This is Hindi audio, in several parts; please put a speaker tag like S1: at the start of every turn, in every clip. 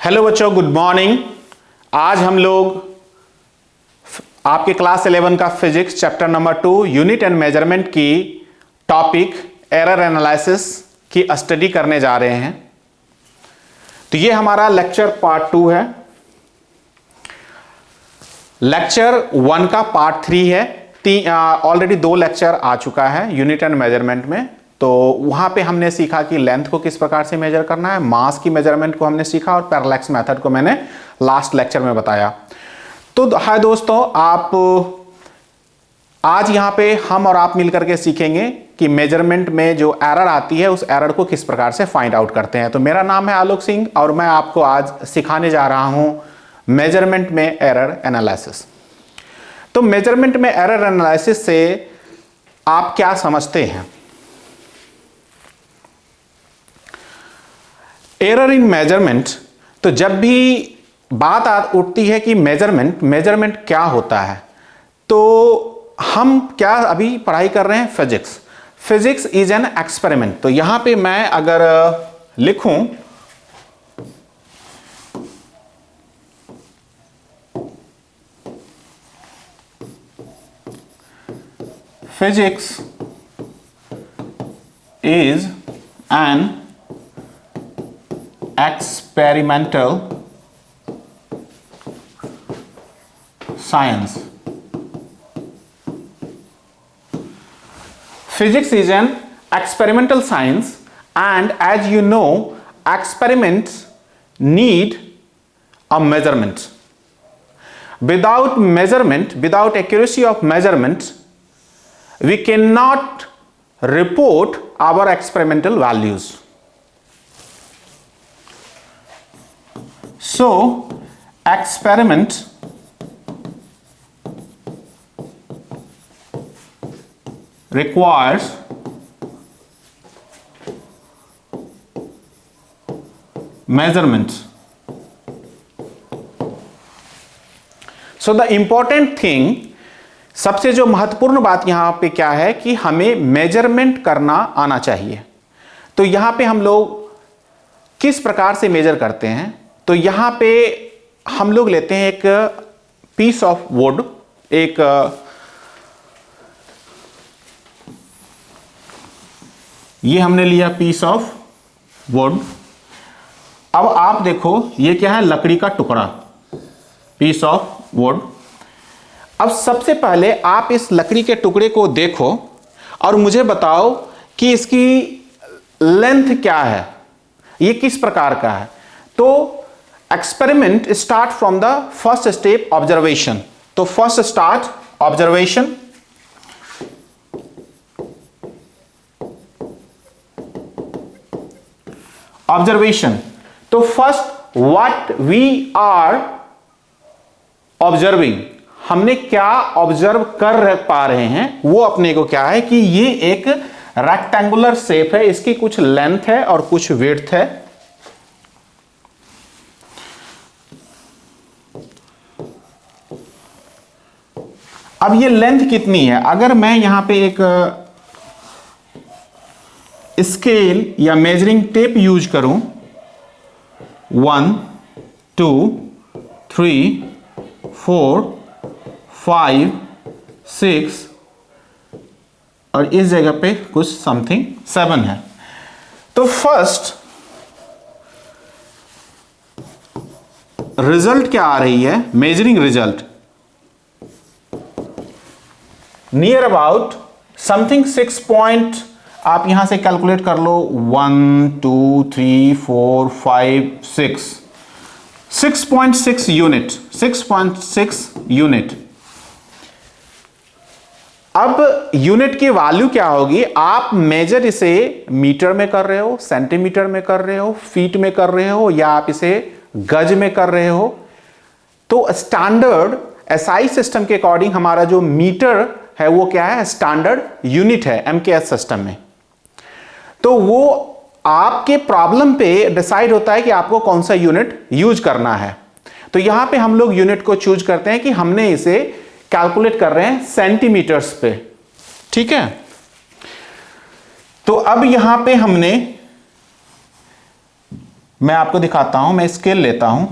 S1: हेलो बच्चों, गुड मॉर्निंग। आज हम लोग आपके क्लास 11 का physics chapter number 2 unit and measurement की टॉपिक एरर एनालिसिस की स्टडी करने जा रहे हैं। तो ये हमारा लेक्चर पार्ट 2 है। लेक्चर 1 का पार्ट 3 है। ऑलरेडी 2 लेक्चर आ चुका है यूनिट एंड मेजरमेंट में। तो वहां पे हमने सीखा कि लेंथ को किस प्रकार से मेजर करना है, मास की मेजरमेंट को हमने सीखा और पैरेलैक्स मेथड को मैंने लास्ट लेक्चर में बताया। तो हाय दोस्तों, आप आज यहां पे हम और आप मिलकर के सीखेंगे कि मेजरमेंट में जो एरर आती है उस एरर को किस प्रकार से फाइंड आउट करते हैं। तो मेरा नाम है आलोक सिंह और मैं आपको आज सिखाने जा रहा हूं मेजरमेंट में एरर एनालिसिस। तो मेजरमेंट में एरर एनालिसिस से आप क्या समझते हैं? एरर इन मेजरमेंट, तो जब भी बात उठती है कि मेजरमेंट क्या होता है, तो हम क्या अभी पढ़ाई कर रहे हैं? Physics is an experiment. तो यहां पे मैं अगर लिखूं physics is an experimental science. Physics is an experimental science, and as you know, experiments need a measurement. Without measurement, without accuracy of measurement, we cannot report our experimental values. So, experiment requires measurement. So, the important thing, सबसे जो महत्वपूर्ण बात यहां पे क्या है कि हमें मेजरमेंट करना आना चाहिए। तो यहां पे हम लोग किस प्रकार से मेजर करते हैं? तो यहां पे हम लोग लेते हैं एक पीस ऑफ वुड, ये हमने लिया पीस ऑफ वुड। अब आप देखो ये क्या है? लकड़ी का टुकड़ा, पीस ऑफ वुड। अब सबसे पहले आप इस लकड़ी के टुकड़े को देखो और मुझे बताओ कि इसकी लेंथ क्या है, ये किस प्रकार का है। तो experiment start from the first step, observation. तो फर्स्ट स्टार्ट ऑब्जर्वेशन। ऑब्जर्वेशन, तो first what we are observing, हमने क्या ऑब्जर्व कर पा रहे हैं वो अपने को क्या है कि ये एक रेक्टेंगुलर शेप है, इसकी कुछ लेंथ है और कुछ विड्थ है। अब ये लेंथ कितनी है? अगर मैं यहां पे एक स्केल या मेजरिंग टेप यूज करूं, 1 2 3 4 5 6 और इस जगह पे कुछ समथिंग 7 है। तो फर्स्ट रिजल्ट क्या आ रही है? Measuring result near about something 6 point, आप यहां से कैलकुलेट कर लो, 1 2 3 4 5 6 6.6 यूनिट, 6.6 यूनिट। अब यूनिट की वैल्यू क्या होगी? आप मेजर इसे मीटर में कर रहे हो, सेंटीमीटर में कर रहे हो, फीट में कर रहे हो, या आप इसे गज में कर रहे हो। तो स्टैंडर्ड एसआई सिस्टम के अकॉर्डिंग हमारा जो मीटर है वो क्या है? स्टैंडर्ड यूनिट है एमकेएस सिस्टम में। तो वो आपके प्रॉब्लम पे डिसाइड होता है कि आपको कौन सा यूनिट यूज करना है। तो यहां पे हम लोग यूनिट को चूज करते हैं कि हमने इसे कैलकुलेट कर रहे हैं सेंटीमीटर्स पे, ठीक है। तो अब यहां पे हमने मैं आपको दिखाता हूं, मैं स्केल लेता हूं।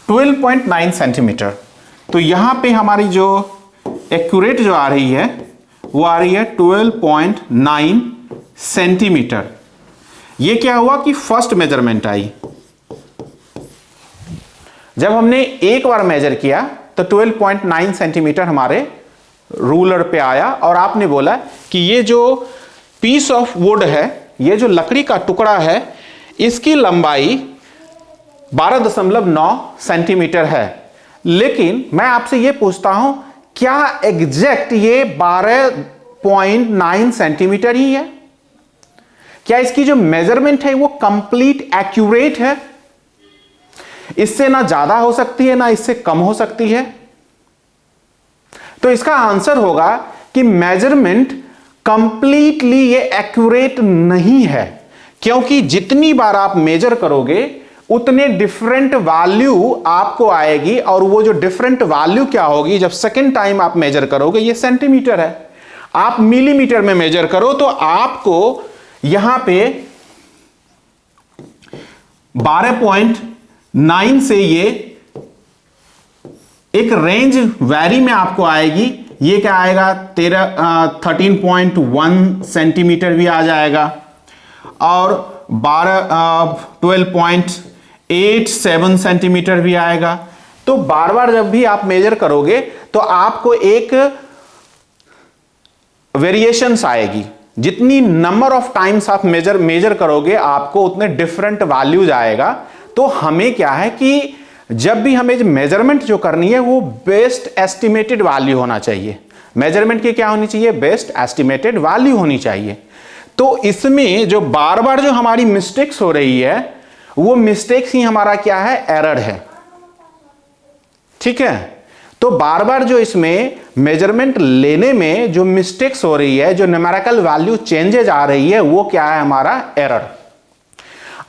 S1: Twelve 12.9 centimetre. तो यहां पे हमारी जो एक्यूरेट जो आ रही है वो आ रही है 12.9 सेंटीमीटर। ये क्या हुआ कि फर्स्ट मेजरमेंट आई। जब हमने एक बार मेजर किया तो 12.9 सेंटीमीटर हमारे रूलर पे आया और आपने बोला कि ये जो पीस ऑफ वुड है, ये जो लकड़ी का टुकड़ा है, इसकी लंबाई 12.9 सेंटीमीटर है। लेकिन मैं आपसे यह पूछता हूं, क्या एग्जैक्ट ये 12.9 सेंटीमीटर ही है? क्या इसकी जो मेजरमेंट है वो कंप्लीट एक्यूरेट है? इससे ना ज्यादा हो सकती है ना इससे कम हो सकती है। तो इसका आंसर होगा कि मेजरमेंट कंप्लीटली ये एक्यूरेट नहीं है, क्योंकि जितनी बार आप मेजर करोगे उतने डिफरेंट वैल्यू आपको आएगी, और वो जो डिफरेंट वैल्यू क्या होगी, जब सेकेंड टाइम आप मेजर करोगे, ये सेंटीमीटर है, आप मिलीमीटर में मेजर करो तो आपको यहां पे 12.9 से ये एक रेंज वैरी में आपको आएगी। ये क्या आएगा, 13.1 सेंटीमीटर भी आ जाएगा, और 12.87 सेंटीमीटर भी आएगा। तो बार बार जब भी आप मेजर करोगे तो आपको एक वेरिएशंस आएगी। जितनी नंबर ऑफ टाइम्स आप मेजर करोगे आपको उतने डिफरेंट वैल्यूज आएगा। तो हमें क्या है कि जब भी हमें मेजरमेंट जो करनी है वो बेस्ट एस्टिमेटेड वैल्यू होना चाहिए। मेजरमेंट की क्या होनी चाहिए, बेस्ट एस्टिमेटेड वैल्यू होनी चाहिए। तो इसमें जो बार बार जो हमारी मिस्टेक्स हो रही है वो मिस्टेक्स ही हमारा क्या है, एरर है। ठीक है, तो बार बार जो इसमें मेजरमेंट लेने में जो मिस्टेक्स हो रही है, जो न्यूमेरिकल वैल्यू चेंजेज आ रही है, वो क्या है, हमारा एरर।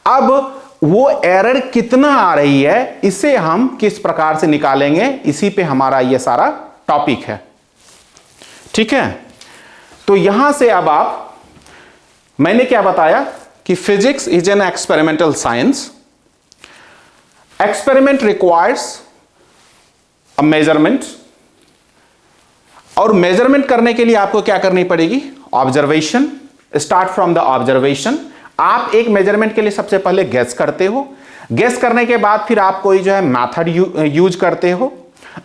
S1: अब वो एरर कितना आ रही है इसे हम किस प्रकार से निकालेंगे, इसी पे हमारा ये सारा टॉपिक है। ठीक है, तो यहां से अब मैंने क्या बताया कि physics is an experimental science. Experiment requires a measurement, और मेजरमेंट करने के लिए आपको क्या करनी पड़ेगी, observation. Start from the observation. आप एक मेजरमेंट के लिए सबसे पहले गेस करते हो, गेस करने के बाद फिर आप कोई जो है मेथड यूज करते हो,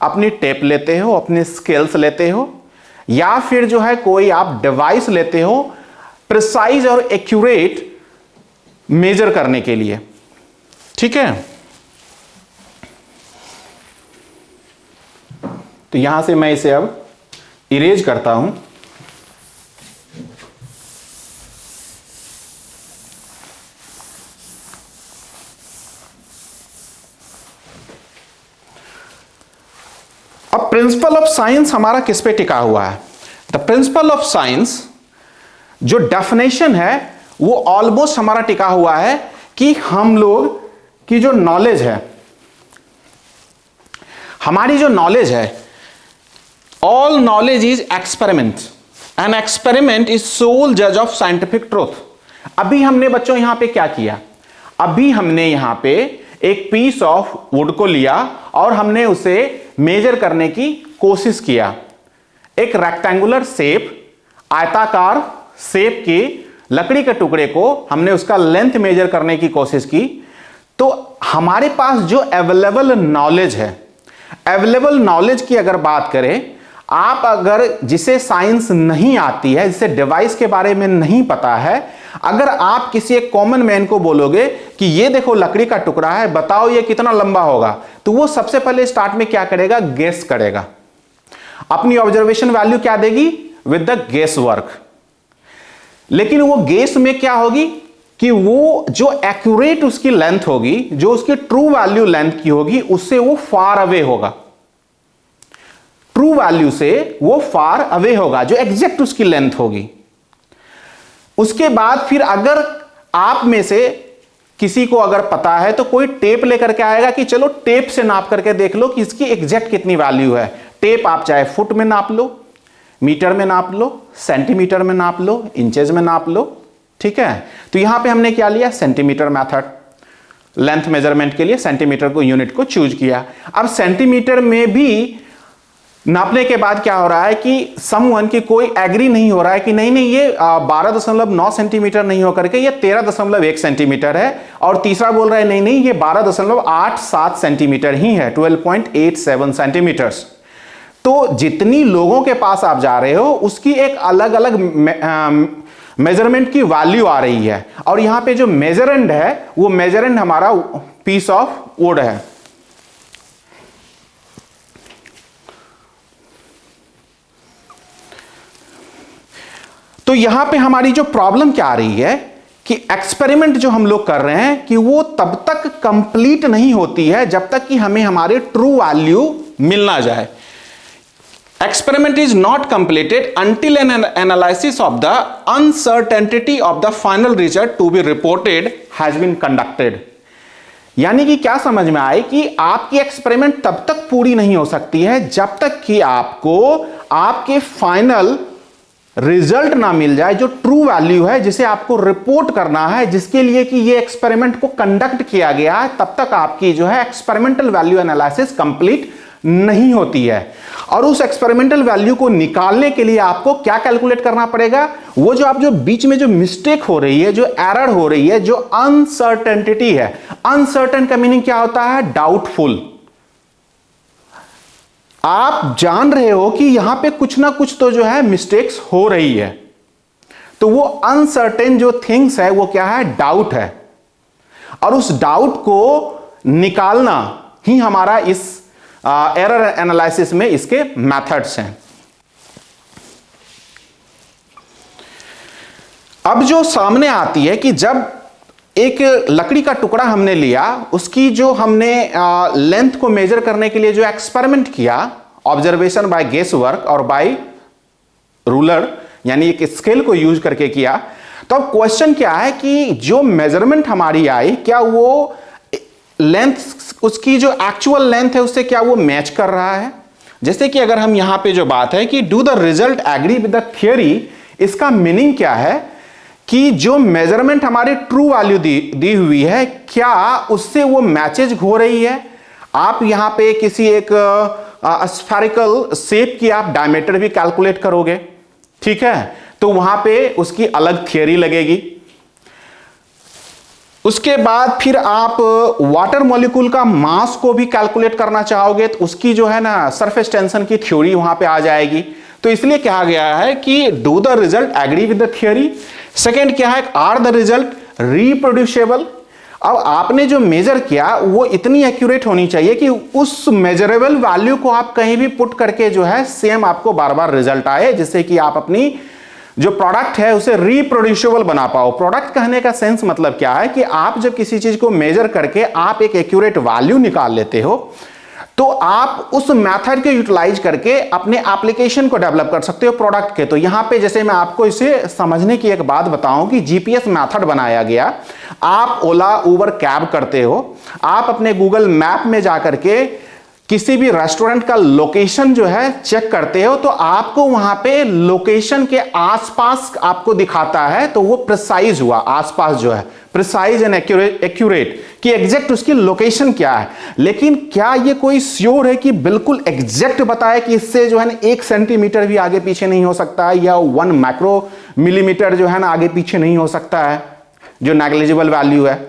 S1: अपनी टेप लेते हो, अपनी स्केल्स लेते हो, या फिर जो है कोई आप डिवाइस लेते हो प्रिसाइज और एक्यूरेट मेजर करने के लिए। ठीक है, तो यहां से मैं इसे अब इरेज करता हूं। अब प्रिंसिपल ऑफ साइंस हमारा किस पे टिका हुआ है? द प्रिंसिपल ऑफ साइंस जो डेफिनेशन है वो ऑलमोस्ट हमारा टिका हुआ है कि हम लोग की जो नॉलेज है, हमारी जो नॉलेज है, all knowledge is experiment and experiment is sole जज ऑफ साइंटिफिक ट्रूथ। अभी हमने बच्चों यहां पे क्या किया, अभी हमने यहां पे एक पीस ऑफ वुड को लिया और हमने उसे मेजर करने की कोशिश किया। एक रेक्टेंगुलर शेप, आयताकार शेप की लकड़ी के टुकड़े को हमने उसका लेंथ मेजर करने की कोशिश की। तो हमारे पास जो अवेलेबल नॉलेज है, अवेलेबल नॉलेज की अगर बात करें, आप अगर जिसे साइंस नहीं आती है, जिसे डिवाइस के बारे में नहीं पता है, अगर आप किसी एक कॉमन मैन को बोलोगे कि ये देखो लकड़ी का टुकड़ा है, बताओ ये कितना लंबा होगा, तो वो सबसे पहले स्टार्ट में क्या करेगा, गेस करेगा। अपनी ऑब्जर्वेशन वैल्यू क्या देगी, विद द गेस वर्क। लेकिन वो गेस में क्या होगी, कि वो जो एक्यूरेट उसकी लेंथ होगी, जो उसकी ट्रू वैल्यू लेंथ की होगी, उससे वो फार अवे होगा, ट्रू वैल्यू से वो फार अवे होगा, जो एग्जैक्ट उसकी लेंथ होगी। उसके बाद फिर अगर आप में से किसी को अगर पता है तो कोई टेप लेकर के आएगा कि चलो टेप से नाप करके देख लो कि इसकी एग्जैक्ट कितनी वैल्यू है। टेप आप चाहे फुट में नाप लो, मीटर में नाप लो, सेंटीमीटर में नाप लो, इंचेस में नाप लो, ठीक है। तो यहां पे हमने क्या लिया, सेंटीमीटर मेथड, लेंथ मेजरमेंट के लिए सेंटीमीटर को यूनिट को चूज किया। अब सेंटीमीटर में भी नापने के बाद क्या हो रहा है कि समवन की कोई एग्री नहीं हो रहा है कि नहीं नहीं ये 12.9 सेंटीमीटर नहीं होकर के ये 13.1 सेंटीमीटर है, और तीसरा बोल रहा है नहीं नहीं ये 12.87 सेंटीमीटर ही है, 12.87 सेंटीमीटर्स। तो जितनी लोगों के पास आप जा रहे हो उसकी एक अलग अलग मेजरमेंट की वैल्यू आ रही है, और यहां पे जो मेजरेंड है वो मेजरेंड हमारा पीस ऑफ वुड है। तो यहां पे हमारी जो प्रॉब्लम क्या आ रही है कि एक्सपेरिमेंट जो हम लोग कर रहे हैं कि वो तब तक कंप्लीट नहीं होती है जब तक कि हमें हमारे ट्रू वैल्यू मिल ना जाए। Experiment is not completed until an analysis of the uncertainty of the final result to be reported has been conducted. यानी कि क्या समझ में आए कि आपकी एक्सपेरिमेंट तब तक पूरी नहीं हो सकती है जब तक कि आपको आपके फाइनल रिजल्ट ना मिल जाए, जो ट्रू वैल्यू है जिसे आपको रिपोर्ट करना है, जिसके लिए कि ये एक्सपेरिमेंट को कंडक्ट किया गया है, तब तक आपकी जो है एक्सपेरिमेंटल वैल्यू एनालिसिस कंप्लीट नहीं होती है। और उस एक्सपेरिमेंटल वैल्यू को निकालने के लिए आपको क्या कैलकुलेट करना पड़ेगा, वो जो आप जो बीच में जो मिस्टेक हो रही है, जो एरर हो रही है, जो अनसर्टेनिटी है। अनसर्टेन का मीनिंग क्या होता है, डाउटफुल। आप जान रहे हो कि यहां पे कुछ ना कुछ तो जो है मिस्टेक्स हो रही है, तो वो अनसर्टेन जो थिंग्स है वो क्या है, डाउट है। और उस डाउट को निकालना ही हमारा इस एरर एनालिसिस में इसके मेथड्स हैं। अब जो सामने आती है कि जब एक लकड़ी का टुकड़ा हमने लिया, उसकी जो हमने लेंथ को मेजर करने के लिए जो एक्सपेरिमेंट किया, ऑब्जर्वेशन बाय गेस वर्क और बाय रूलर, यानी एक स्केल को यूज करके किया, तो अब क्वेश्चन क्या है कि जो मेजरमेंट हमारी आई, क्या वो लेंथ, उसकी जो एक्चुअल लेंथ है उससे क्या वो मैच कर रहा है। जैसे कि अगर हम यहां पे जो बात है कि do the result agree with the theory, इसका मीनिंग क्या है कि जो मेजरमेंट हमारी ट्रू वैल्यू दी हुई है, क्या उससे वो मैचेज हो रही है। आप यहां पे किसी एक स्फेरिकल शेप की आप डायमीटर भी कैलकुलेट करोगे, ठीक है, तो वहां पे उसकी अलग थियरी लगेगी। उसके बाद फिर आप वाटर मॉलिक्यूल का मास को भी कैलकुलेट करना चाहोगे, तो उसकी जो है ना सरफेस टेंशन की थ्योरी वहां पे आ जाएगी। तो इसलिए कहा गया है कि do the result agree with the theory. Second क्या है, आर द रिजल्ट रिप्रोड्यूसेबल। अब आपने जो मेजर किया वो इतनी एक्यूरेट होनी चाहिए कि उस मेजरेबल वैल्यू को आप कहीं भी पुट करके जो है सेम आपको बार बार रिजल्ट आए, जिससे कि आप अपनी जो प्रोडक्ट है उसे रिप्रोड्यूसेबल बना पाओ। प्रोडक्ट कहने का सेंस मतलब क्या है कि आप जब किसी चीज को मेजर करके आप एक एक्यूरेट वैल्यू निकाल लेते हो, तो आप उस मेथड को यूटिलाइज करके अपने एप्लीकेशन को डेवलप कर सकते हो प्रोडक्ट के। तो यहां पे जैसे मैं आपको इसे समझने की एक बात बताऊं कि जीपीएस मेथड बनाया गया। आप ओला उबर कैब करते हो, आप अपने गूगल मैप में जाकर के किसी भी रेस्टोरेंट का लोकेशन जो है चेक करते हो, तो आपको वहां पे लोकेशन के आसपास आपको दिखाता है, तो वो प्रिसाइज हुआ, आसपास जो है प्रिसाइज एंड एक्यूरेट कि एग्जैक्ट उसकी लोकेशन क्या है। लेकिन क्या ये कोई श्योर है कि बिल्कुल एग्जैक्ट बताए कि इससे जो है ना 1 सेंटीमीटर भी आगे पीछे नहीं हो सकता है, या 1 माइक्रो मिलीमीटर जो है ना आगे पीछे नहीं हो सकता है, जो नेग्लिजिबल वैल्यू है।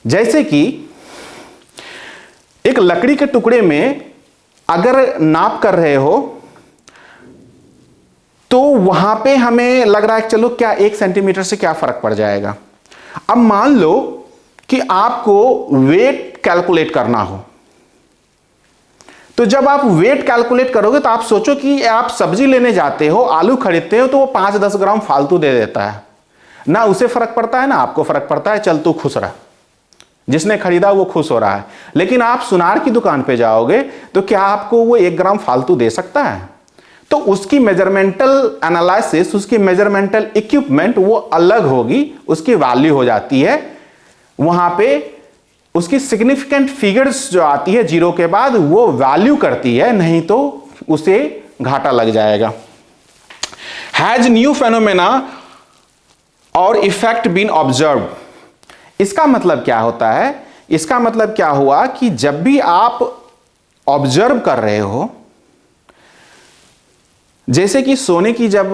S1: जैसे कि एक लकड़ी के टुकड़े में अगर नाप कर रहे हो, तो वहां पे हमें लग रहा है चलो क्या 1 सेंटीमीटर से क्या फर्क पड़ जाएगा। अब मान लो कि आपको वेट कैलकुलेट करना हो, तो जब आप वेट कैलकुलेट करोगे तो आप सोचो कि आप सब्जी लेने जाते हो, आलू खरीदते हो, तो वो 5-10 ग्राम फालतू दे देता है। ना उसे फर्क पड़ता है ना आपको फर्क पड़ता है, चल तू खुश रहा, जिसने खरीदा वो खुश हो रहा है। लेकिन आप सुनार की दुकान पे जाओगे तो क्या आपको वो 1 ग्राम फालतू दे सकता है? तो उसकी मेजरमेंटल एनालिसिस, उसकी मेजरमेंटल इक्विपमेंट वो अलग होगी, उसकी वैल्यू हो जाती है वहां पे, उसकी सिग्निफिकेंट फिगर्स जो आती है जीरो के बाद वो वैल्यू करती है, नहीं तो उसे घाटा लग जाएगा। हैज न्यू फेनोमेना और इफेक्ट बीन ऑब्जर्व, इसका मतलब क्या होता है? इसका मतलब क्या हुआ कि जब भी आप ऑब्जर्व कर रहे हो, जैसे कि सोने की जब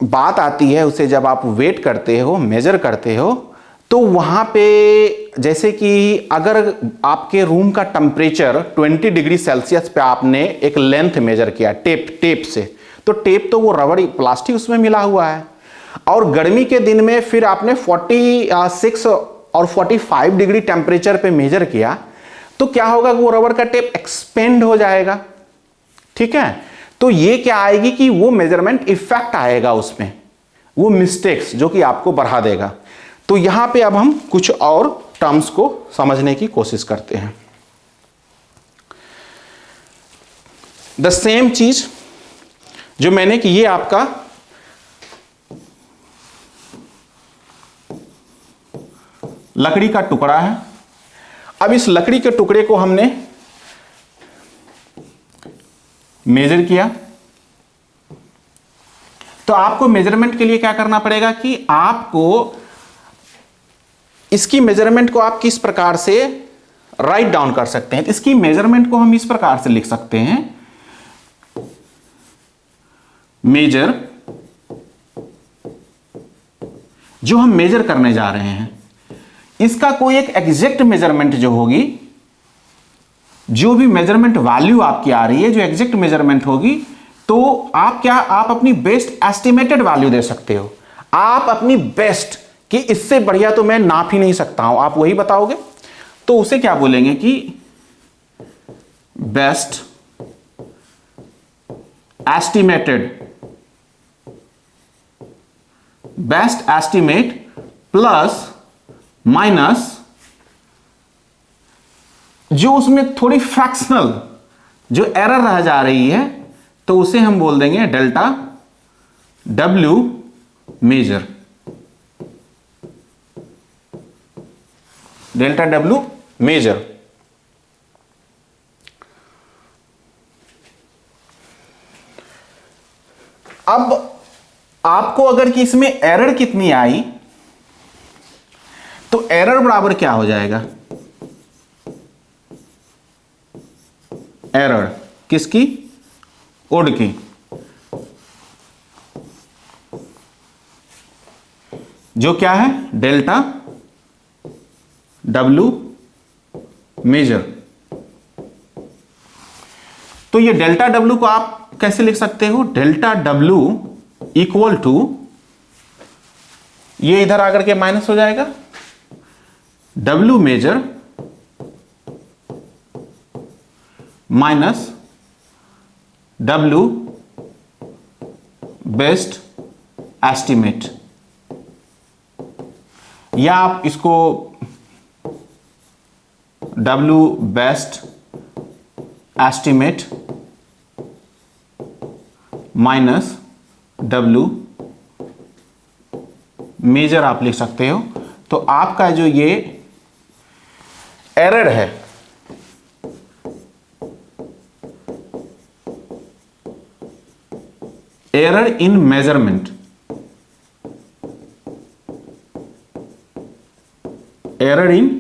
S1: बात आती है, उसे जब आप वेट करते हो, मेजर करते हो, तो वहां पे जैसे कि अगर आपके रूम का टेम्परेचर 20 डिग्री सेल्सियस पे आपने एक लेंथ मेजर किया टेप से, तो टेप तो वो रबड़ प्लास्टिक उसमें मिला हुआ है, और गर्मी के दिन में फिर आपने 46 और 45 डिग्री टेम्परेचर पे मेजर किया, तो क्या होगा? वो रबड़ का टेप एक्सपेंड हो जाएगा। ठीक है, तो ये क्या आएगी कि वो मेजरमेंट इफेक्ट आएगा उसमें, वो मिस्टेक्स जो कि आपको बढ़ा देगा। तो यहां पे अब हम कुछ और टर्म्स को समझने की कोशिश करते हैं। द सेम चीज जो मैंने कि ये आपका लकड़ी का टुकड़ा है। अब इस लकड़ी के टुकड़े को हमने मेजर किया, तो आपको मेजरमेंट के लिए क्या करना पड़ेगा कि आपको इसकी मेजरमेंट को आप किस प्रकार से राइट डाउन कर सकते हैं। इसकी मेजरमेंट को हम इस प्रकार से लिख सकते हैं, मेजर, जो हम मेजर करने जा रहे हैं इसका कोई एक एग्जैक्ट मेजरमेंट जो होगी, जो भी मेजरमेंट वैल्यू आपकी आ रही है, जो एग्जैक्ट मेजरमेंट होगी, तो आप अपनी बेस्ट एस्टिमेटेड वैल्यू दे सकते हो। आप अपनी बेस्ट कि इससे बढ़िया तो मैं नाप ही नहीं सकता हूं, आप वही बताओगे, तो उसे क्या बोलेंगे कि बेस्ट एस्टिमेट प्लस माइनस जो उसमें थोड़ी फ्रैक्शनल जो एरर रह जा रही है, तो उसे हम बोल देंगे delta W measure, delta W measure. अब आपको अगर कि इसमें एरर कितनी आई, तो एरर बराबर क्या हो जाएगा? एरर किसकी? ओड की। जो क्या है? Delta W measure. तो ये डेल्टा डब्ल्यू को आप कैसे लिख सकते हो? डेल्टा डब्ल्यू इक्वल टू, ये इधर आकर के माइनस हो जाएगा, W measure minus W best estimate, या आप इसको W best estimate minus W measure आप लिख सकते हो। तो आपका जो ये एरर है, error in measurement, error in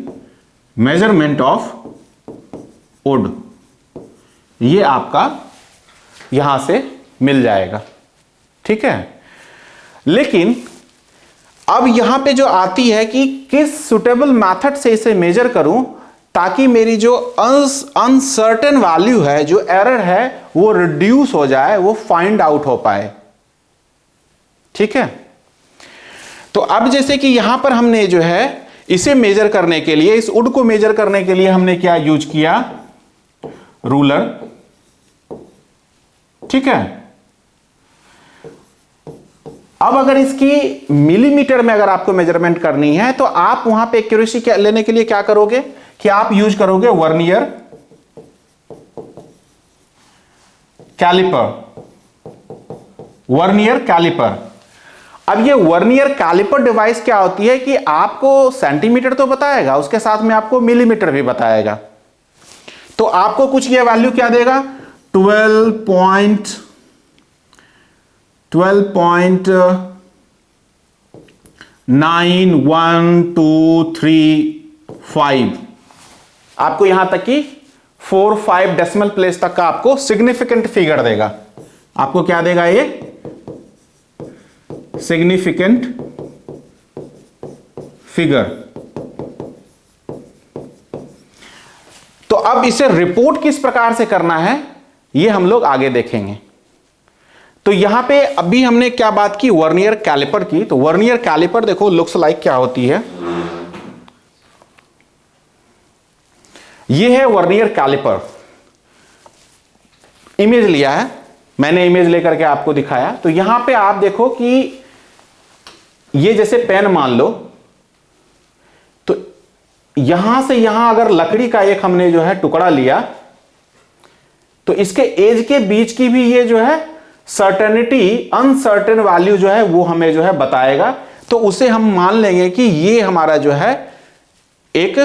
S1: measurement of ओड, ये आपका यहां से मिल जाएगा। ठीक है, लेकिन अब यहां पे जो आती है कि किस सुटेबल मेथड से इसे मेजर करूं ताकि मेरी जो अनसर्टेन वैल्यू है, जो एरर है, वो रिड्यूस हो जाए, वो फाइंड आउट हो पाए। ठीक है, तो अब जैसे कि यहां पर हमने जो है इसे मेजर करने के लिए, इस वुड को मेजर करने के लिए हमने क्या यूज किया? रूलर। ठीक है, अब अगर इसकी मिलीमीटर में अगर आपको मेजरमेंट करनी है तो आप वहां पे एक्यूरेसी लेने के लिए क्या करोगे कि आप यूज करोगे वर्नियर कैलिपर। Vernier caliper. अब ये वर्नियर कैलिपर डिवाइस क्या होती है कि आपको सेंटीमीटर तो बताएगा, उसके साथ में आपको मिलीमीटर भी बताएगा। तो आपको कुछ ये वैल्यू क्या देगा, 12.9123 आपको यहां तक कि 4-5 डेसिमल प्लेस तक का आपको सिग्निफिकेंट फिगर देगा। आपको क्या देगा ये सिग्निफिकेंट फिगर। तो अब इसे रिपोर्ट किस प्रकार से करना है ये हम लोग आगे देखेंगे। तो यहां पे अभी हमने क्या बात की, वर्नियर कैलिपर की। तो वर्नियर कैलिपर देखो लुक्स लाइक क्या होती है, ये है वर्नियर कैलिपर। इमेज लिया है मैंने, इमेज लेकर के आपको दिखाया। तो यहां पे आप देखो कि ये जैसे पेन मान लो, तो यहां से यहां अगर लकड़ी का एक हमने जो है टुकड़ा लिया तो इसके एज के बीच की भी ये जो है सर्टेनिटी, अनसर्टेन वैल्यू जो है वो हमें जो है बताएगा। तो उसे हम मान लेंगे कि ये हमारा जो है एक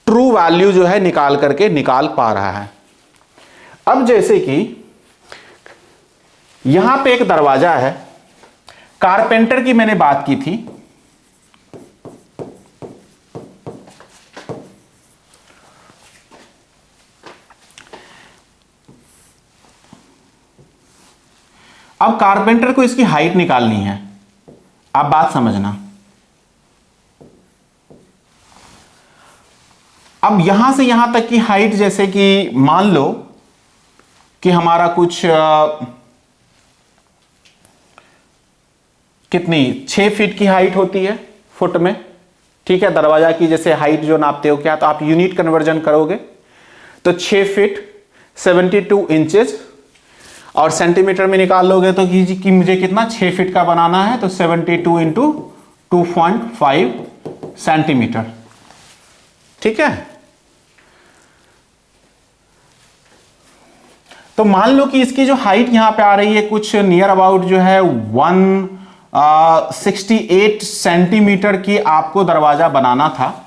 S1: ट्रू वैल्यू जो है निकाल पा रहा है। अब जैसे कि यहां पे एक दरवाजा है, कारपेंटर की मैंने बात की थी। अब कारपेंटर को इसकी हाइट निकालनी है। आप बात समझना, अब यहां से यहां तक की हाइट जैसे कि मान लो कि हमारा कुछ कितनी 6 फीट की हाइट होती है फुट में, ठीक है। दरवाजा की जैसे हाइट जो नापते हो क्या, तो आप यूनिट कन्वर्जन करोगे तो 6 फीट 72 इंचेस और सेंटीमीटर में निकाल लोगे तो कि मुझे कितना 6 फीट का बनाना है, तो 72 इंटू 2.5 सेंटीमीटर, ठीक है। तो मान लो कि इसकी जो हाइट यहां पे आ रही है कुछ नियर अबाउट जो है 168 सेंटीमीटर की आपको दरवाजा बनाना था।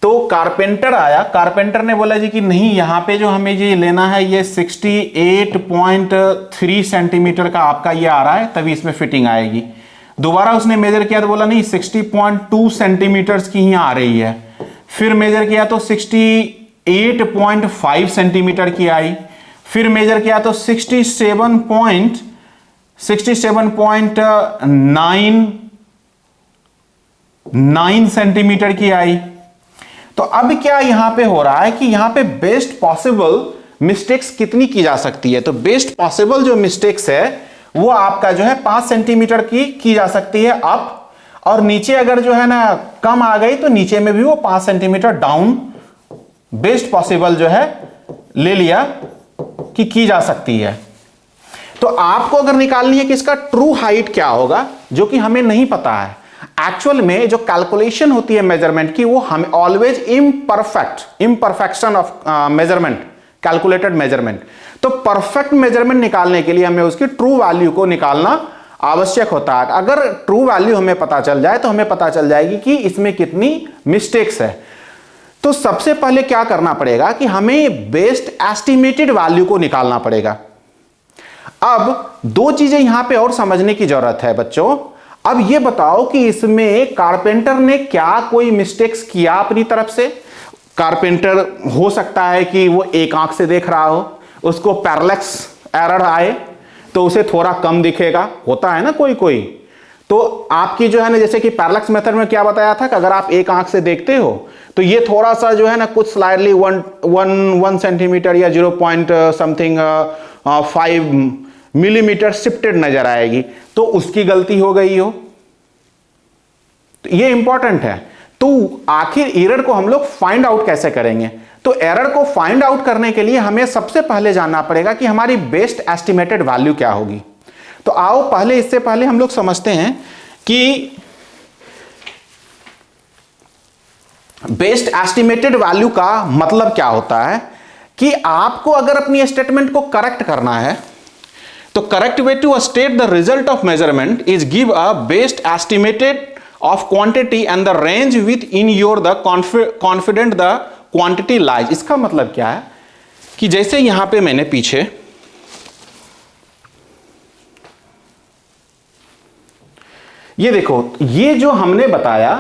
S1: तो कारपेंटर आया, कारपेंटर ने बोला जी कि नहीं, यहां पे जो हमें ये लेना है ये 68.3 सेंटीमीटर का आपका ये आ रहा है, तभी इसमें फिटिंग आएगी। दोबारा उसने मेजर किया तो बोला नहीं 60.2 सेंटीमीटर की ही आ रही है। फिर मेजर किया तो 68.5 सेंटीमीटर की आई। फिर मेजर किया तो 67.9 सेंटीमीटर की आई। तो अब क्या यहां पे हो रहा है कि यहां पे बेस्ट पॉसिबल मिस्टेक्स कितनी की जा सकती है, तो बेस्ट पॉसिबल जो मिस्टेक्स है वो आपका जो है 5 सेंटीमीटर की जा सकती है अप, और नीचे अगर जो है ना कम आ गई तो नीचे में भी वो 5 सेंटीमीटर डाउन बेस्ट पॉसिबल जो है ले लिया कि की जा सकती है। तो आपको अगर निकालनी है कि इसका ट्रू हाइट क्या होगा, जो कि हमें नहीं पता है। एक्चुअल में जो कैलकुलेशन होती है मेजरमेंट की वो हमें always imperfection of measurement, calculated measurement. तो परफेक्ट मेजरमेंट निकालने के लिए हमें उसकी ट्रू वैल्यू को निकालना आवश्यक होता है। अगर ट्रू वैल्यू हमें पता चल जाए तो हमें पता चल जाएगी कि इसमें कितनी मिस्टेक्स है। तो सबसे पहले क्या करना पड़ेगा कि हमें बेस्ट एस्टिमेटेड वैल्यू को निकालना पड़ेगा। अब 2 चीजें यहां पे और समझने की जरूरत है बच्चों। अब ये बताओ कि इसमें कारपेंटर ने क्या कोई मिस्टेक्स किया अपनी तरफ से। कारपेंटर हो सकता है कि वो एक आंख से देख रहा हो, उसको पैरेलैक्स एरर आए तो उसे थोड़ा कम दिखेगा, होता है ना कोई कोई। तो आपकी जो है ना, जैसे कि पैरेलैक्स मेथड में क्या बताया था कि अगर आप एक आंख से देखते हो तो ये थोड़ा सा जो है ना कुछ स्लाइडली 1 सेंटीमीटर या 0 पॉइंट समथिंग 5 मिलीमीटर शिफ्टेड नजर आएगी, तो उसकी गलती हो गई हो। तो ये इंपॉर्टेंट है। तो आखिर एरर को हम लोग फाइंड आउट कैसे करेंगे, तो एरर को फाइंड आउट करने के लिए हमें सबसे पहले जानना पड़ेगा कि हमारी बेस्ट एस्टिमेटेड वैल्यू क्या होगी। तो आओ पहले, इससे पहले हम लोग समझते हैं कि बेस्ट एस्टिमेटेड वैल्यू का मतलब क्या होता है। कि आपको अगर अपनी स्टेटमेंट को करेक्ट करना है तो correct way to state the result of measurement is give a best estimated of quantity and the range within your the confident the quantity lies. इसका मतलब क्या है कि जैसे यहां पे मैंने पीछे ये देखो, ये जो हमने बताया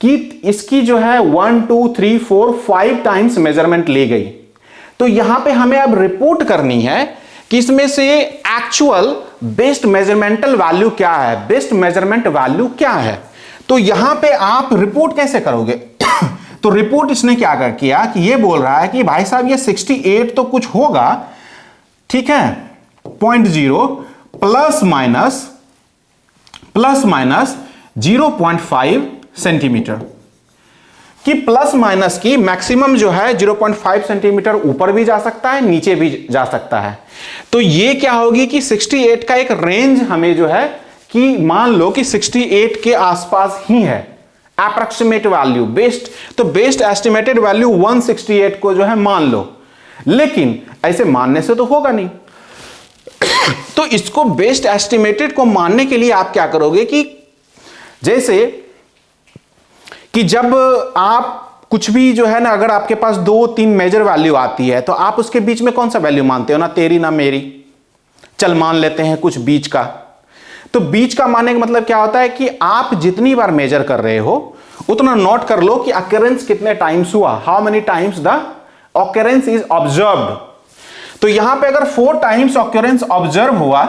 S1: कि इसकी जो है 1 2 3 4 5 टाइम्स मेजरमेंट ली गई, तो यहां पे हमें अब रिपोर्ट करनी है कि इसमें से एक्चुअल बेस्ट मेजरमेंटल वैल्यू क्या है, बेस्ट मेजरमेंट वैल्यू क्या है। तो यहां पे आप रिपोर्ट कैसे करोगे? तो रिपोर्ट इसने क्या किया कि ये बोल रहा है कि भाई साहब ये 68 तो कुछ होगा, ठीक है, 0.0 प्लस माइनस 0.5 सेंटीमीटर कि प्लस माइनस की मैक्सिमम जो है 0.5 सेंटीमीटर ऊपर भी जा सकता है, नीचे भी जा सकता है। तो ये क्या होगी कि 68 का एक रेंज हमें जो है कि मान लो कि 68 के आसपास ही है अप्रॉक्सीमेट वैल्यू बेस्ट, तो बेस्ट एस्टिमेटेड वैल्यू 168 को जो है मान लो, लेकिन ऐसे मानने से तो होगा नहीं। तो इसको बेस्ट एस्टिमेटेड को मानने के लिए आप क्या करोगे कि जैसे कि जब आप कुछ भी जो है ना, अगर आपके पास 2-3 मेजर वैल्यू आती है तो आप उसके बीच में कौन सा वैल्यू मानते हो? ना तेरी ना मेरी, चल मान लेते हैं कुछ बीच का। तो बीच का मानने का मतलब क्या होता है कि आप जितनी बार मेजर कर रहे हो उतना नोट कर लो कि अकरेंस कितने टाइम्स हुआ, how many times the occurrence is observed. तो यहां पे अगर 4 टाइम्स ऑकरेंस ऑब्जर्व हुआ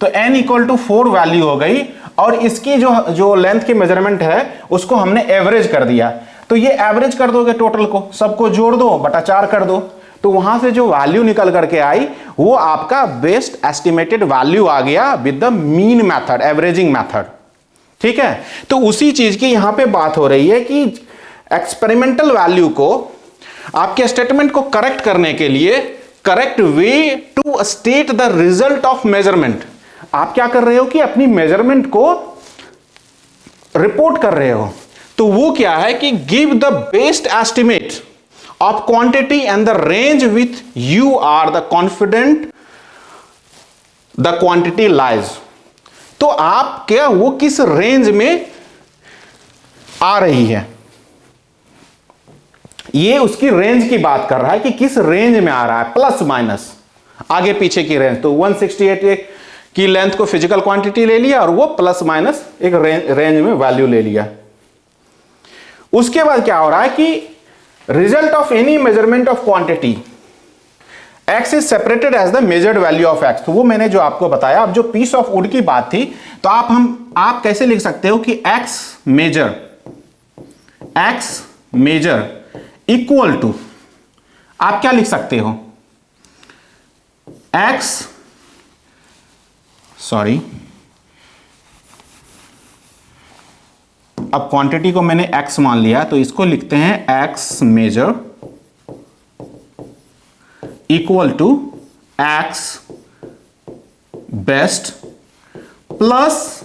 S1: तो n = 4 वैल्यू हो गई, और इसकी जो लेंथ की मेजरमेंट है उसको हमने एवरेज कर दिया। तो ये एवरेज कर दोगे, टोटल को सबको जोड़ दो, बटा 4 कर दो, तो वहां से जो वैल्यू निकल करके आई वो आपका बेस्ट एस्टिमेटेड वैल्यू आ गया with the mean method, averaging method, ठीक है। तो उसी चीज की यहां पे बात हो रही है कि एक्सपेरिमेंटल वैल्यू को आपके स्टेटमेंट को करेक्ट करने के लिए correct way to state the result of measurement, आप क्या कर रहे हो कि अपनी मेजरमेंट को रिपोर्ट कर रहे हो। तो वो क्या है कि give the best estimate of quantity and the range with you are the confident the quantity lies. तो आप क्या वो किस रेंज में आ रही है, ये उसकी रेंज की बात कर रहा है कि किस रेंज में आ रहा है, प्लस माइनस आगे पीछे की रेंज। तो 168 की लेंथ को फिजिकल क्वांटिटी ले लिया और वो प्लस माइनस एक रेंज में वैल्यू ले लिया। उसके बाद क्या हो रहा है कि result of any measurement of quantity x is separated as the measured value of x। तो वो मैंने जो आपको बताया, अब जो पीस ऑफ वुड की बात थी, तो आप कैसे लिख सकते हो कि x मेजर इक्वल टू, आप क्या लिख सकते हो, अब क्वांटिटी को मैंने x मान लिया तो इसको लिखते हैं x measure equal to x best plus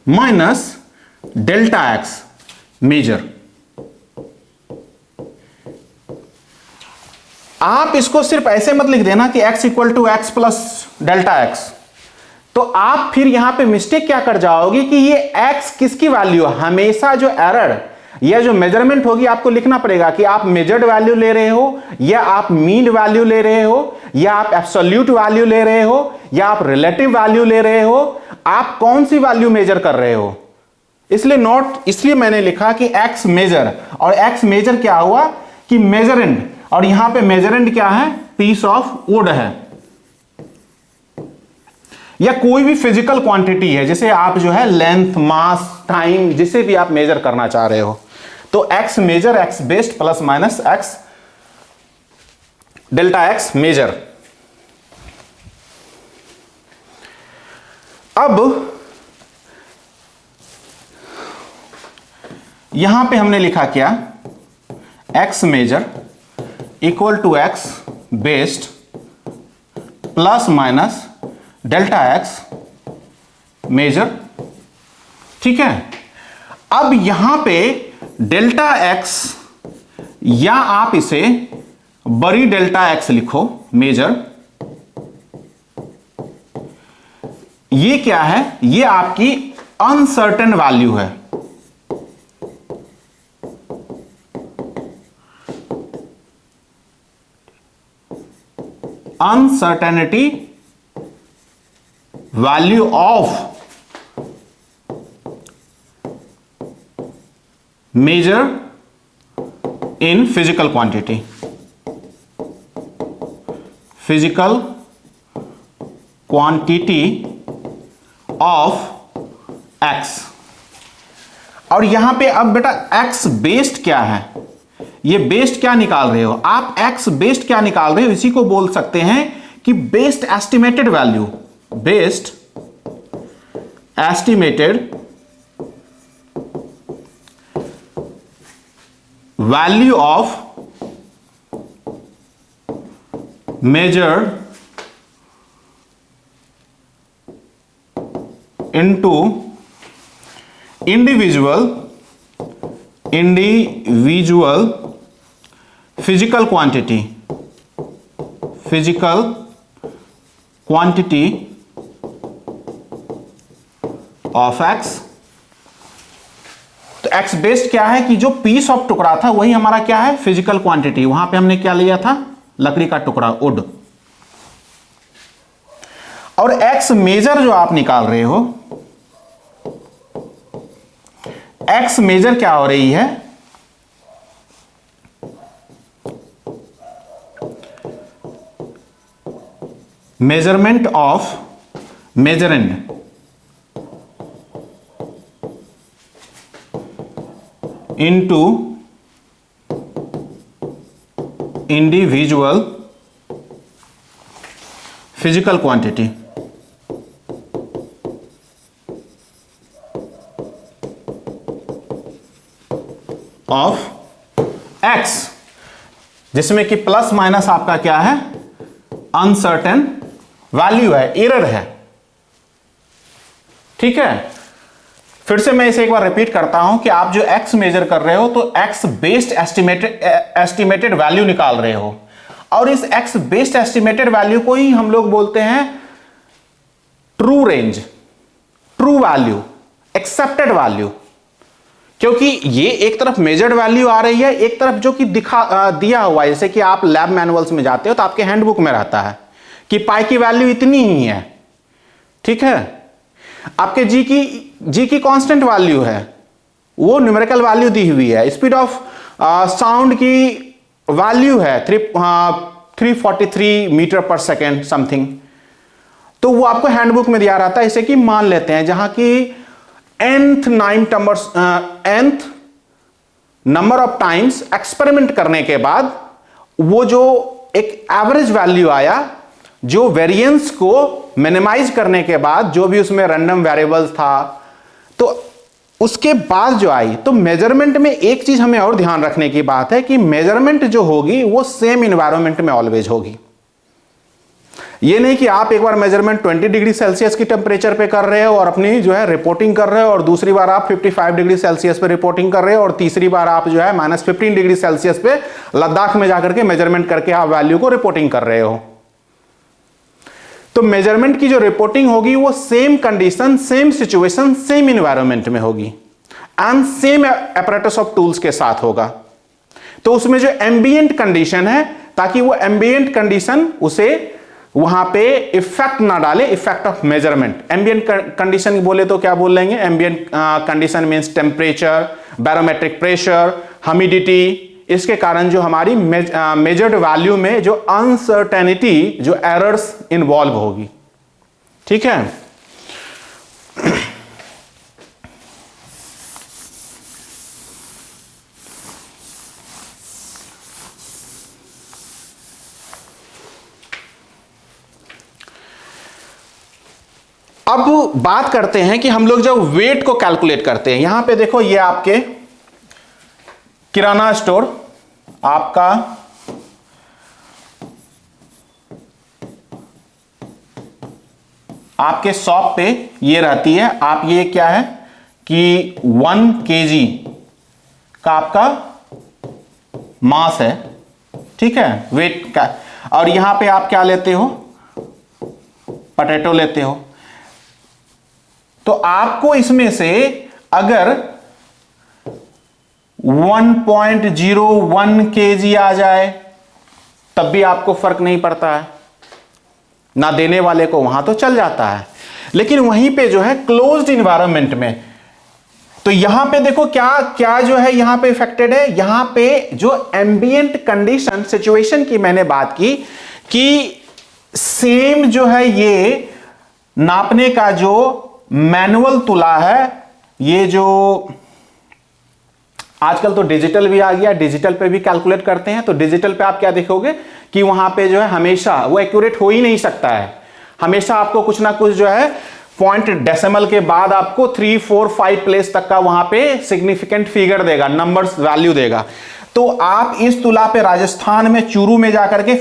S1: minus delta x measure. आप इसको सिर्फ ऐसे मत लिख देना कि x = x plus delta x, तो आप फिर यहां पे मिस्टेक क्या कर जाओगे कि ये x किसकी वैल्यू है। हमेशा जो एरर या जो मेजरमेंट होगी आपको लिखना पड़ेगा कि आप मेजर्ड वैल्यू ले रहे हो, या आप मीन वैल्यू ले रहे हो, या आप एब्सोल्यूट वैल्यू ले रहे हो, या आप रिलेटिव वैल्यू ले रहे हो, आप कौन सी वैल्यू मेजर कर रहे हो। इसलिए मैंने लिखा कि x मेजर, और x मेजर क्या हुआ कि मेजरेंड, और यहां पे मेजरेंड क्या है, पीस ऑफ वुड है, या कोई भी फिजिकल क्वांटिटी है, जैसे आप जो है लेंथ, मास, टाइम, जिसे भी आप मेजर करना चाह रहे हो। तो x measure, x best plus minus x delta x measure. अब यहां पे हमने लिखा क्या, x measure equal to x best plus minus delta x measure, ठीक है। अब यहां पे डेल्टा एक्स, या आप इसे बड़ी डेल्टा एक्स लिखो, मेजर। ये क्या है? ये आपकी अनसर्टेन वैल्यू है। Uncertainty value of measure in physical quantity, physical quantity of x. और यहां पे अब बेटा एक्स बेस्ड क्या है? ये बेस्ड क्या निकाल रहे हो आप? एक्स बेस्ड क्या निकाल रहे हो? इसी को बोल सकते हैं कि based estimated value, based estimated value of measure into individual physical quantity, physical quantity of x. तो एक्स बेस्ड क्या है कि जो पीस ऑफ टुकड़ा था वही हमारा क्या है? Physical quantity. वहां पे हमने क्या लिया था? लकड़ी का टुकड़ा, वुड। और एक्स मेजर जो आप निकाल रहे हो, एक्स मेजर क्या हो रही है? Measurement of measurand into individual physical quantity of X, जिसमें कि प्लस माइनस आपका क्या है? अनसर्टेन वैल्यू है, एरर है, ठीक है। फिर से मैं इसे एक बार रिपीट करता हूं कि आप जो एक्स मेजर कर रहे हो तो एक्स बेस्ड एस्टिमेटेड वैल्यू निकाल रहे हो, और इस एक्स बेस्ड एस्टिमेटेड वैल्यू को ही हम लोग बोलते हैं true range, true value, accepted value. क्योंकि ये एक तरफ मेजर्ड वैल्यू आ रही है, एक तरफ जो कि दिया हुआ है, जैसे कि आप लैब मैनुअल्स में जाते हो तो आपके हैंडबुक में रहता है कि पाई की वैल्यू इतनी ही है, ठीक है। आपके जी की कांस्टेंट वैल्यू है, वो न्यूमेरिकल वैल्यू दी हुई है। स्पीड ऑफ साउंड की वैल्यू है 343 मीटर पर सेकेंड समथिंग, तो वो आपको हैंडबुक में दिया रहता है। इसे कि मान लेते हैं जहां की nth number of times experiment करने के बाद वो जो एक एवरेज वैल्यू आया, जो वेरिएंस को मिनिमाइज करने के बाद जो भी उसमें रैंडम वेरिएबल्स था, तो उसके बाद जो आई, तो मेजरमेंट में एक चीज हमें और ध्यान रखने की बात है कि मेजरमेंट जो होगी वो सेम इन्वायरमेंट में ऑलवेज होगी। ये नहीं कि आप एक बार मेजरमेंट 20 डिग्री सेल्सियस की टेम्परेचर पे कर रहे हो और अपनी जो है रिपोर्टिंग कर रहे हो, और दूसरी बार आप 55 डिग्री सेल्सियस पे रिपोर्टिंग कर रहे हो, और तीसरी बार आप जो है -15 डिग्री सेल्सियस पे लद्दाख में जाकर के मेजरमेंट करके आप वैल्यू को रिपोर्टिंग कर रहे हो। तो मेजरमेंट की जो रिपोर्टिंग होगी वो same condition, same situation, same environment में होगी and same apparatus of tools के साथ होगा। तो उसमें जो एम्बिएंट कंडीशन है, ताकि वो एम्बिएंट कंडीशन उसे वहां पे इफेक्ट ना डाले, effect of measurement. Ambient condition बोले तो क्या बोल लेंगे? Ambient condition means temperature, barometric pressure, humidity. इसके कारण जो हमारी मेजर्ड वैल्यू में जो अनसर्टेनिटी, जो एरर्स इन्वॉल्व होगी, ठीक है। अब बात करते हैं कि हम लोग जब वेट को कैलकुलेट करते हैं, यहां पे देखो ये आपके किराना स्टोर, आपका आपके शॉप पे ये रहती है, आप ये क्या है कि 1 kg का आपका मास है, ठीक है, वेट का। और यहां पे आप क्या लेते हो, पोटैटो लेते हो। तो आपको इसमें से अगर 1.01 kg आ जाए तब भी आपको फर्क नहीं पड़ता है, ना देने वाले को वहां तो चल जाता है। लेकिन वहीं पे जो है क्लोज्ड इन्वायरमेंट में, तो यहां पे देखो क्या क्या जो है यहां पे इफेक्टेड है। यहां पे जो एम्बिएंट कंडीशन सिचुएशन की मैंने बात की कि सेम जो है ये नापने का जो मैनुअल तुला है, ये जो आजकल तो डिजिटल भी आ गया, डिजिटल पे भी कैलकुलेट करते हैं। तो डिजिटल पे आप क्या देखोगे कि वहां पे जो है हमेशा वो एक्यूरेट हो ही नहीं सकता है, हमेशा आपको कुछ ना कुछ जो है पॉइंट डेसिमल के बाद आपको 3, 4, 5 प्लेस तक का वहां पे सिग्निफिकेंट फिगर देगा, नंबर्स वैल्यू देगा। तो आप इस तुला पे राजस्थान में चूरू में जाकर के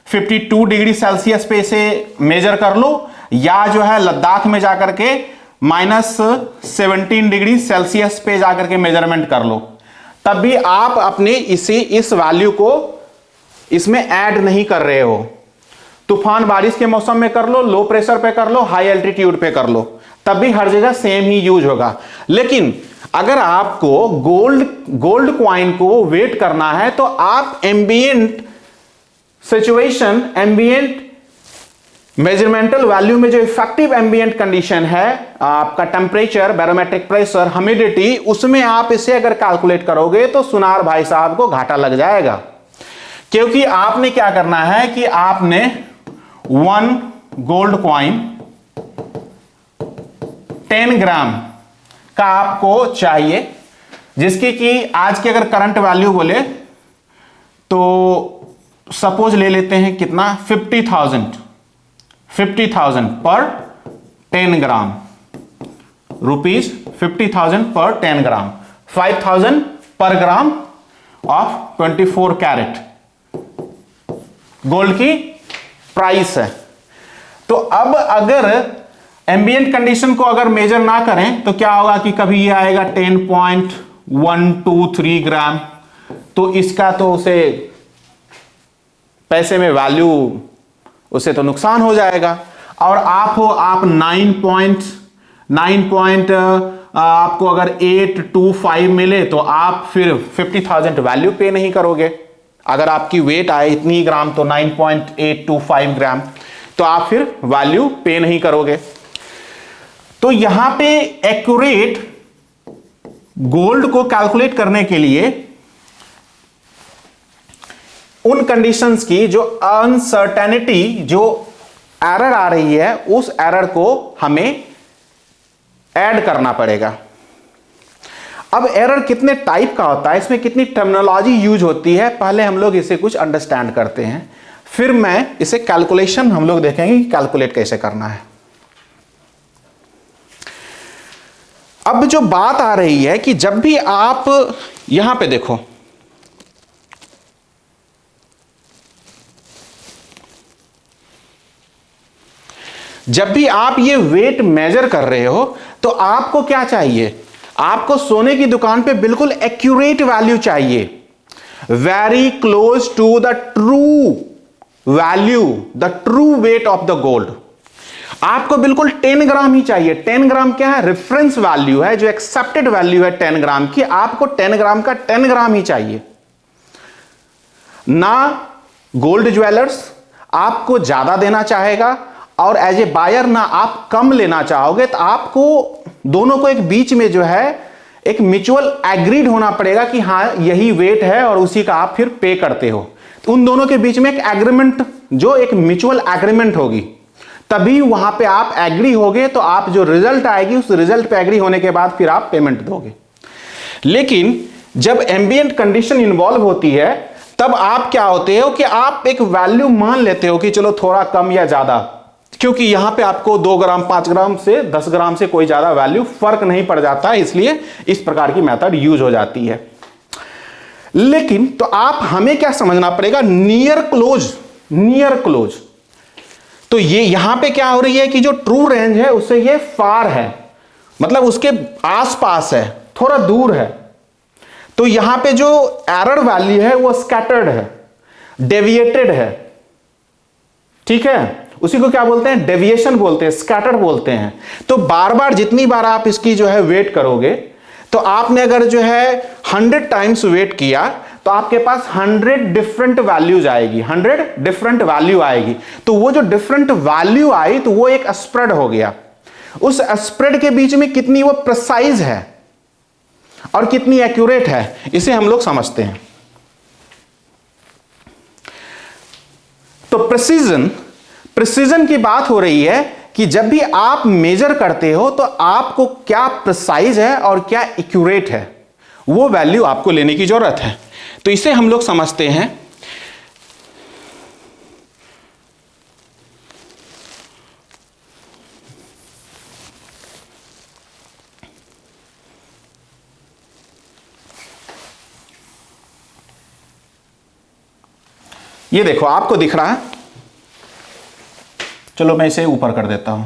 S1: 52 डिग्री सेल्सियस पे इसे मेजर कर लो, या जो है लद्दाख में जाकर के -17 डिग्री सेल्सियस पे जाकर के मेजरमेंट कर लो, तब भी आप अपने इस वैल्यू को इसमें ऐड नहीं कर रहे हो। तूफान बारिश के मौसम में कर लो, लो प्रेशर पे कर लो, हाई एल्टीट्यूड पे कर लो, तब भी हर जगह सेम ही यूज होगा। लेकिन अगर आपको गोल्ड कॉइन को वेट करना है तो आप एम्बिएंट सिचुएशन, एम्बिएंट मेजरमेंटल वैल्यू में जो इफेक्टिव एम्बिएंट कंडीशन है, आपका टेम्परेचर, बैरोमेट्रिक प्रेशर, ह्यूमिडिटी, उसमें आप इसे अगर कैलकुलेट करोगे तो सुनार भाई साहब को घाटा लग जाएगा। क्योंकि आपने क्या करना है कि आपने 1 गोल्ड कॉइन 10 ग्राम का आपको चाहिए, जिसकी कि आज की अगर करंट वैल्यू बोले तो सपोज ले लेते हैं कितना, 50,000 पर 10 ग्राम रुपीज, 50,000 पर 10 ग्राम, 5,000 पर ग्राम ऑफ 24 कैरेट गोल्ड की प्राइस है। तो अब अगर एम्बिएंट कंडीशन को अगर मेजर ना करें तो क्या होगा कि कभी ये आएगा 10.123 ग्राम, तो इसका तो उसे पैसे में वैल्यू, उसे तो नुकसान हो जाएगा। और आप हो, आप 9 आपको अगर 825 मिले तो आप फिर 50,000 वैल्यू पे नहीं करोगे। अगर आपकी वेट आए इतनी ग्राम तो 9.825 ग्राम, तो आप फिर वैल्यू पे नहीं करोगे। तो यहां पे एक्यूरेट गोल्ड को कैलकुलेट करने के लिए उन कंडीशंस की जो अनसर्टेनिटी, जो एरर आ रही है, उस एरर को हमें ऐड करना पड़ेगा। अब एरर कितने टाइप का होता है, इसमें कितनी टर्मिनोलॉजी यूज होती है, पहले हम लोग इसे कुछ अंडरस्टैंड करते हैं, फिर मैं इसे कैलकुलेशन हम लोग देखेंगे कि कैलकुलेट कैसे करना है। अब जो बात आ रही है कि जब भी आप यहां पे देखो, जब भी आप ये वेट मेजर कर रहे हो तो आपको क्या चाहिए, आपको सोने की दुकान पे बिल्कुल एक्यूरेट वैल्यू चाहिए, very close to the true value, the true weight of the gold. आपको बिल्कुल 10 ग्राम ही चाहिए। 10 ग्राम क्या है, रेफरेंस वैल्यू है, जो एक्सेप्टेड वैल्यू है 10 ग्राम की, आपको 10 ग्राम का 10 ग्राम ही चाहिए। ना गोल्ड ज्वेलर्स आपको ज्यादा देना चाहेगा और एज ए बायर ना आप कम लेना चाहोगे, तो आपको दोनों को एक बीच में जो है एक म्यूचुअल एग्रीड होना पड़ेगा कि हाँ यही वेट है और उसी का आप फिर पे करते हो। तो उन दोनों के बीच में एक एग्रीमेंट, जो एक म्यूचुअल एग्रीमेंट होगी, तभी वहां पे आप एग्री होगे, तो आप जो रिजल्ट आएगी उस रिजल्ट पे एग्री होने के बाद फिर आप पेमेंट दोगे। लेकिन जब एम्बिएंट कंडीशन इन्वॉल्व होती है तब आप क्या होते हो कि आप एक वैल्यू मान लेते हो कि चलो थोड़ा कम या ज्यादा, क्योंकि यहां पे आपको 2 ग्राम 5 ग्राम से 10 ग्राम से कोई ज्यादा वैल्यू फर्क नहीं पड़ जाता है, इसलिए इस प्रकार की मेथड यूज हो जाती है। लेकिन तो आप हमें क्या समझना पड़ेगा, नियर क्लोज तो ये यहां पे क्या हो रही है कि जो ट्रू रेंज है उससे ये फार है, मतलब उसके आसपास है, थोड़ा दूर है। तो यहां पे जो एरर वैल्यू है वो स्कैटर्ड है, डेविएटेड है, ठीक है। उसी को क्या बोलते हैं, डेविएशन बोलते हैं, स्कैटर्ड बोलते हैं। तो बार बार जितनी बार आप इसकी जो है वेट करोगे, तो आपने अगर जो है 100 टाइम्स वेट किया तो आपके पास 100 डिफरेंट वैल्यूज आएगी, 100 डिफरेंट वैल्यू आएगी। तो वो जो डिफरेंट वैल्यू आई तो वो एक स्प्रेड हो गया। उस स्प्रेड के बीच में कितनी वो प्रिसाइज है और कितनी एक्यूरेट है, इसे हम लोग समझते हैं। तो प्रिसीजन की बात हो रही है कि जब भी आप मेजर करते हो तो आपको क्या प्रिसाइज है और क्या एक्यूरेट है, वो वैल्यू आपको लेने की जरूरत है। तो इसे हम लोग समझते हैं ये देखो आपको दिख रहा है, चलो मैं इसे ऊपर कर देता हूं।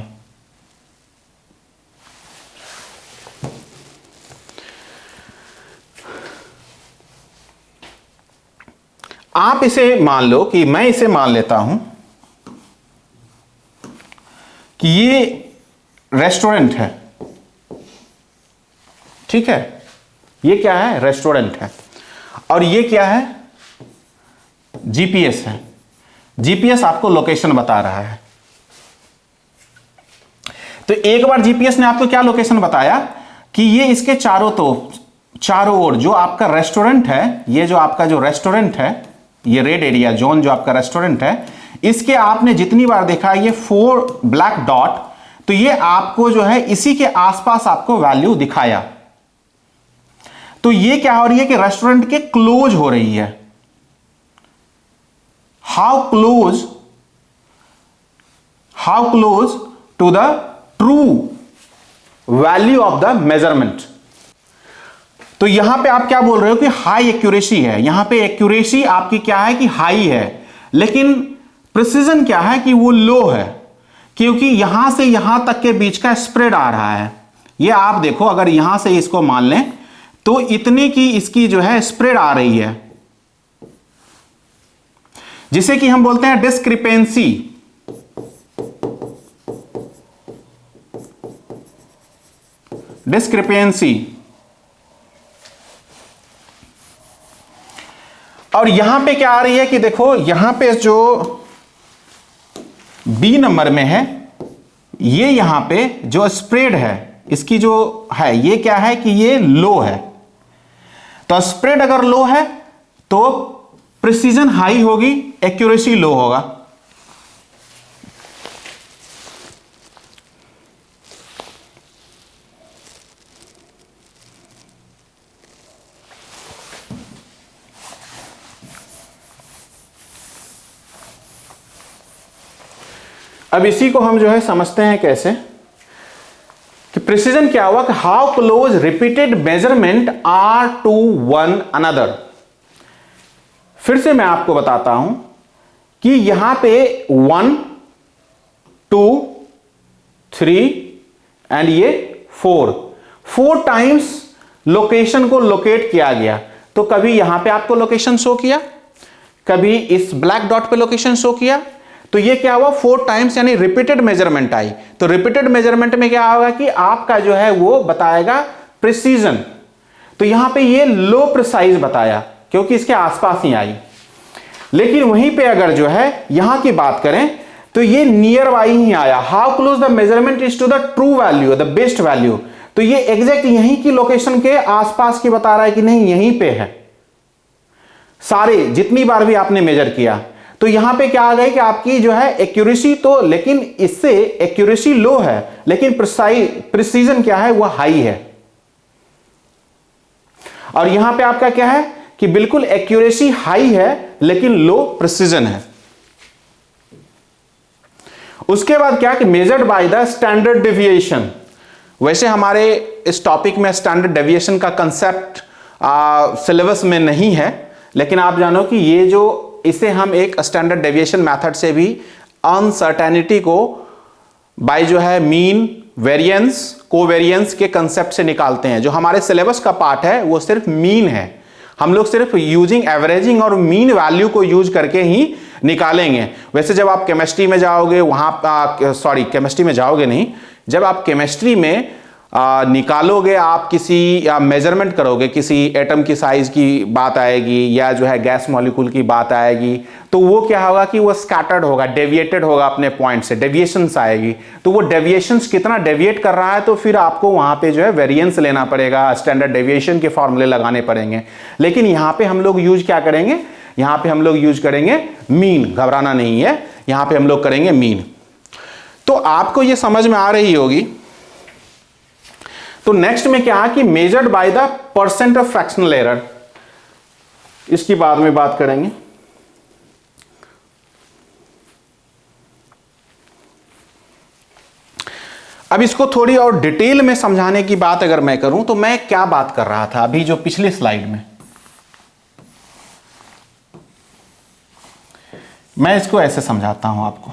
S1: आप इसे मान लो कि मैं इसे मान लेता हूं कि ये रेस्टोरेंट है, ठीक है। ये क्या है, रेस्टोरेंट है। और ये क्या है, जीपीएस है। जीपीएस आपको लोकेशन बता रहा है। तो एक बार जीपीएस ने आपको क्या लोकेशन बताया कि ये इसके चारों ओर जो आपका रेस्टोरेंट है, ये जो आपका जो रेस्टोरेंट है, ये रेड एरिया जोन जो आपका रेस्टोरेंट है, इसके आपने जितनी बार देखा ये 4 ब्लैक डॉट, तो ये आपको जो है इसी के आसपास आपको वैल्यू दिखाया। तो ये क्या हो रही है कि रेस्टोरेंट के क्लोज हो रही है। How close to the true value of the measurement. तो यहां पे आप क्या बोल रहे हो कि हाई एक्यूरेसी है। यहां पे एक्यूरेसी आपकी क्या है कि हाई है, लेकिन प्रिसीजन क्या है कि वो लो है, क्योंकि यहां से यहां तक के बीच का स्प्रेड आ रहा है। ये आप देखो, अगर यहां से इसको मान लें तो इतने की इसकी जो है स्प्रेड आ रही है, जिसे कि हम बोलते हैं डिस्क्रिपेंसी। और यहां पे क्या आ रही है कि देखो, यहां पे जो बी नंबर में है, ये यहां पे जो स्प्रेड है इसकी जो है, ये क्या है कि ये लो है। तो स्प्रेड अगर लो है तो प्रिसीजन हाई होगी, एक्यूरेसी लो होगा। अब इसी को हम जो है समझते हैं कैसे कि प्रिसीजन क्या हुआ कि how close repeated measurement are to one another. फिर से मैं आपको बताता हूं कि यहां पे 1 2 3 एंड ये 4 टाइम्स लोकेशन को लोकेट किया गया। तो कभी यहां पे आपको लोकेशन शो किया, कभी इस ब्लैक डॉट पे लोकेशन शो किया। तो ये क्या हुआ, 4 टाइम्स यानी रिपीटेड मेजरमेंट आई। तो रिपीटेड मेजरमेंट में क्या होगा कि आपका जो है वो बताएगा प्रिसीजन। तो यहां पे ये लो प्रिसाइज बताया क्योंकि इसके आसपास ही आई। लेकिन वहीं पे अगर जो है यहां की बात करें तो ये नियर बाई ही आया। How close the measurement is to the true value, the best value. तो ये एग्जैक्ट यहीं की लोकेशन के आसपास की बता रहा है कि नहीं यहीं पे है, सारे जितनी बार भी आपने मेजर किया। तो यहां पे क्या आ गई कि आपकी जो है एक्यूरेसी, तो लेकिन इससे एक्यूरेसी लो है, लेकिन प्रिसीजन क्या है वो हाई है। और यहां पे आपका क्या है कि बिल्कुल एक्यूरेसी हाई है लेकिन लो प्रिसीजन है। उसके बाद क्या कि measured by the standard deviation. वैसे हमारे इस टॉपिक में स्टैंडर्ड डेविएशन का कंसेप्ट सिलेबस में नहीं है, लेकिन आप जानो कि ये जो इसे हम एक स्टैंडर्ड डेविएशन मेथड से भी अनसर्टेनिटी को बाय जो है मीन, वेरिएंस, कोवेरिएंस के कंसेप्ट से निकालते हैं। जो हमारे सिलेबस का पार्ट है वो सिर्फ मीन है, हम लोग सिर्फ यूजिंग एवरेजिंग और मीन वैल्यू को यूज करके ही निकालेंगे। वैसे जब आप केमिस्ट्री में जाओगे वहां केमिस्ट्री में जाओगे नहीं, जब आप केमिस्ट्री में निकालोगे, आप किसी मेजरमेंट करोगे, किसी एटम की साइज की बात आएगी या जो है गैस मॉलिक्यूल की बात आएगी, तो वो क्या होगा कि वो स्कैटर्ड होगा, डेविएटेड होगा अपने पॉइंट से, डेविएशंस आएगी। तो वो डेविएशंस कितना डेविएट कर रहा है, तो फिर आपको वहां पे जो है वेरिएंस लेना पड़ेगा, स्टैंडर्ड डेविएशन के फॉर्मूले लगाने पड़ेंगे। लेकिन यहां पे हम लोग यूज क्या करेंगे, यहां पे हम लोग यूज करेंगे मीन। घबराना नहीं है, यहां पे हम लोग करेंगे मीन। तो आपको ये समझ में आ रही होगी। तो नेक्स्ट में क्या है कि measured by the percent of fractional error, इसकी बाद में बात करेंगे। अब इसको थोड़ी और डिटेल में समझाने की बात अगर मैं करूं तो मैं क्या बात कर रहा था अभी जो पिछली स्लाइड में, मैं इसको ऐसे समझाता हूं आपको।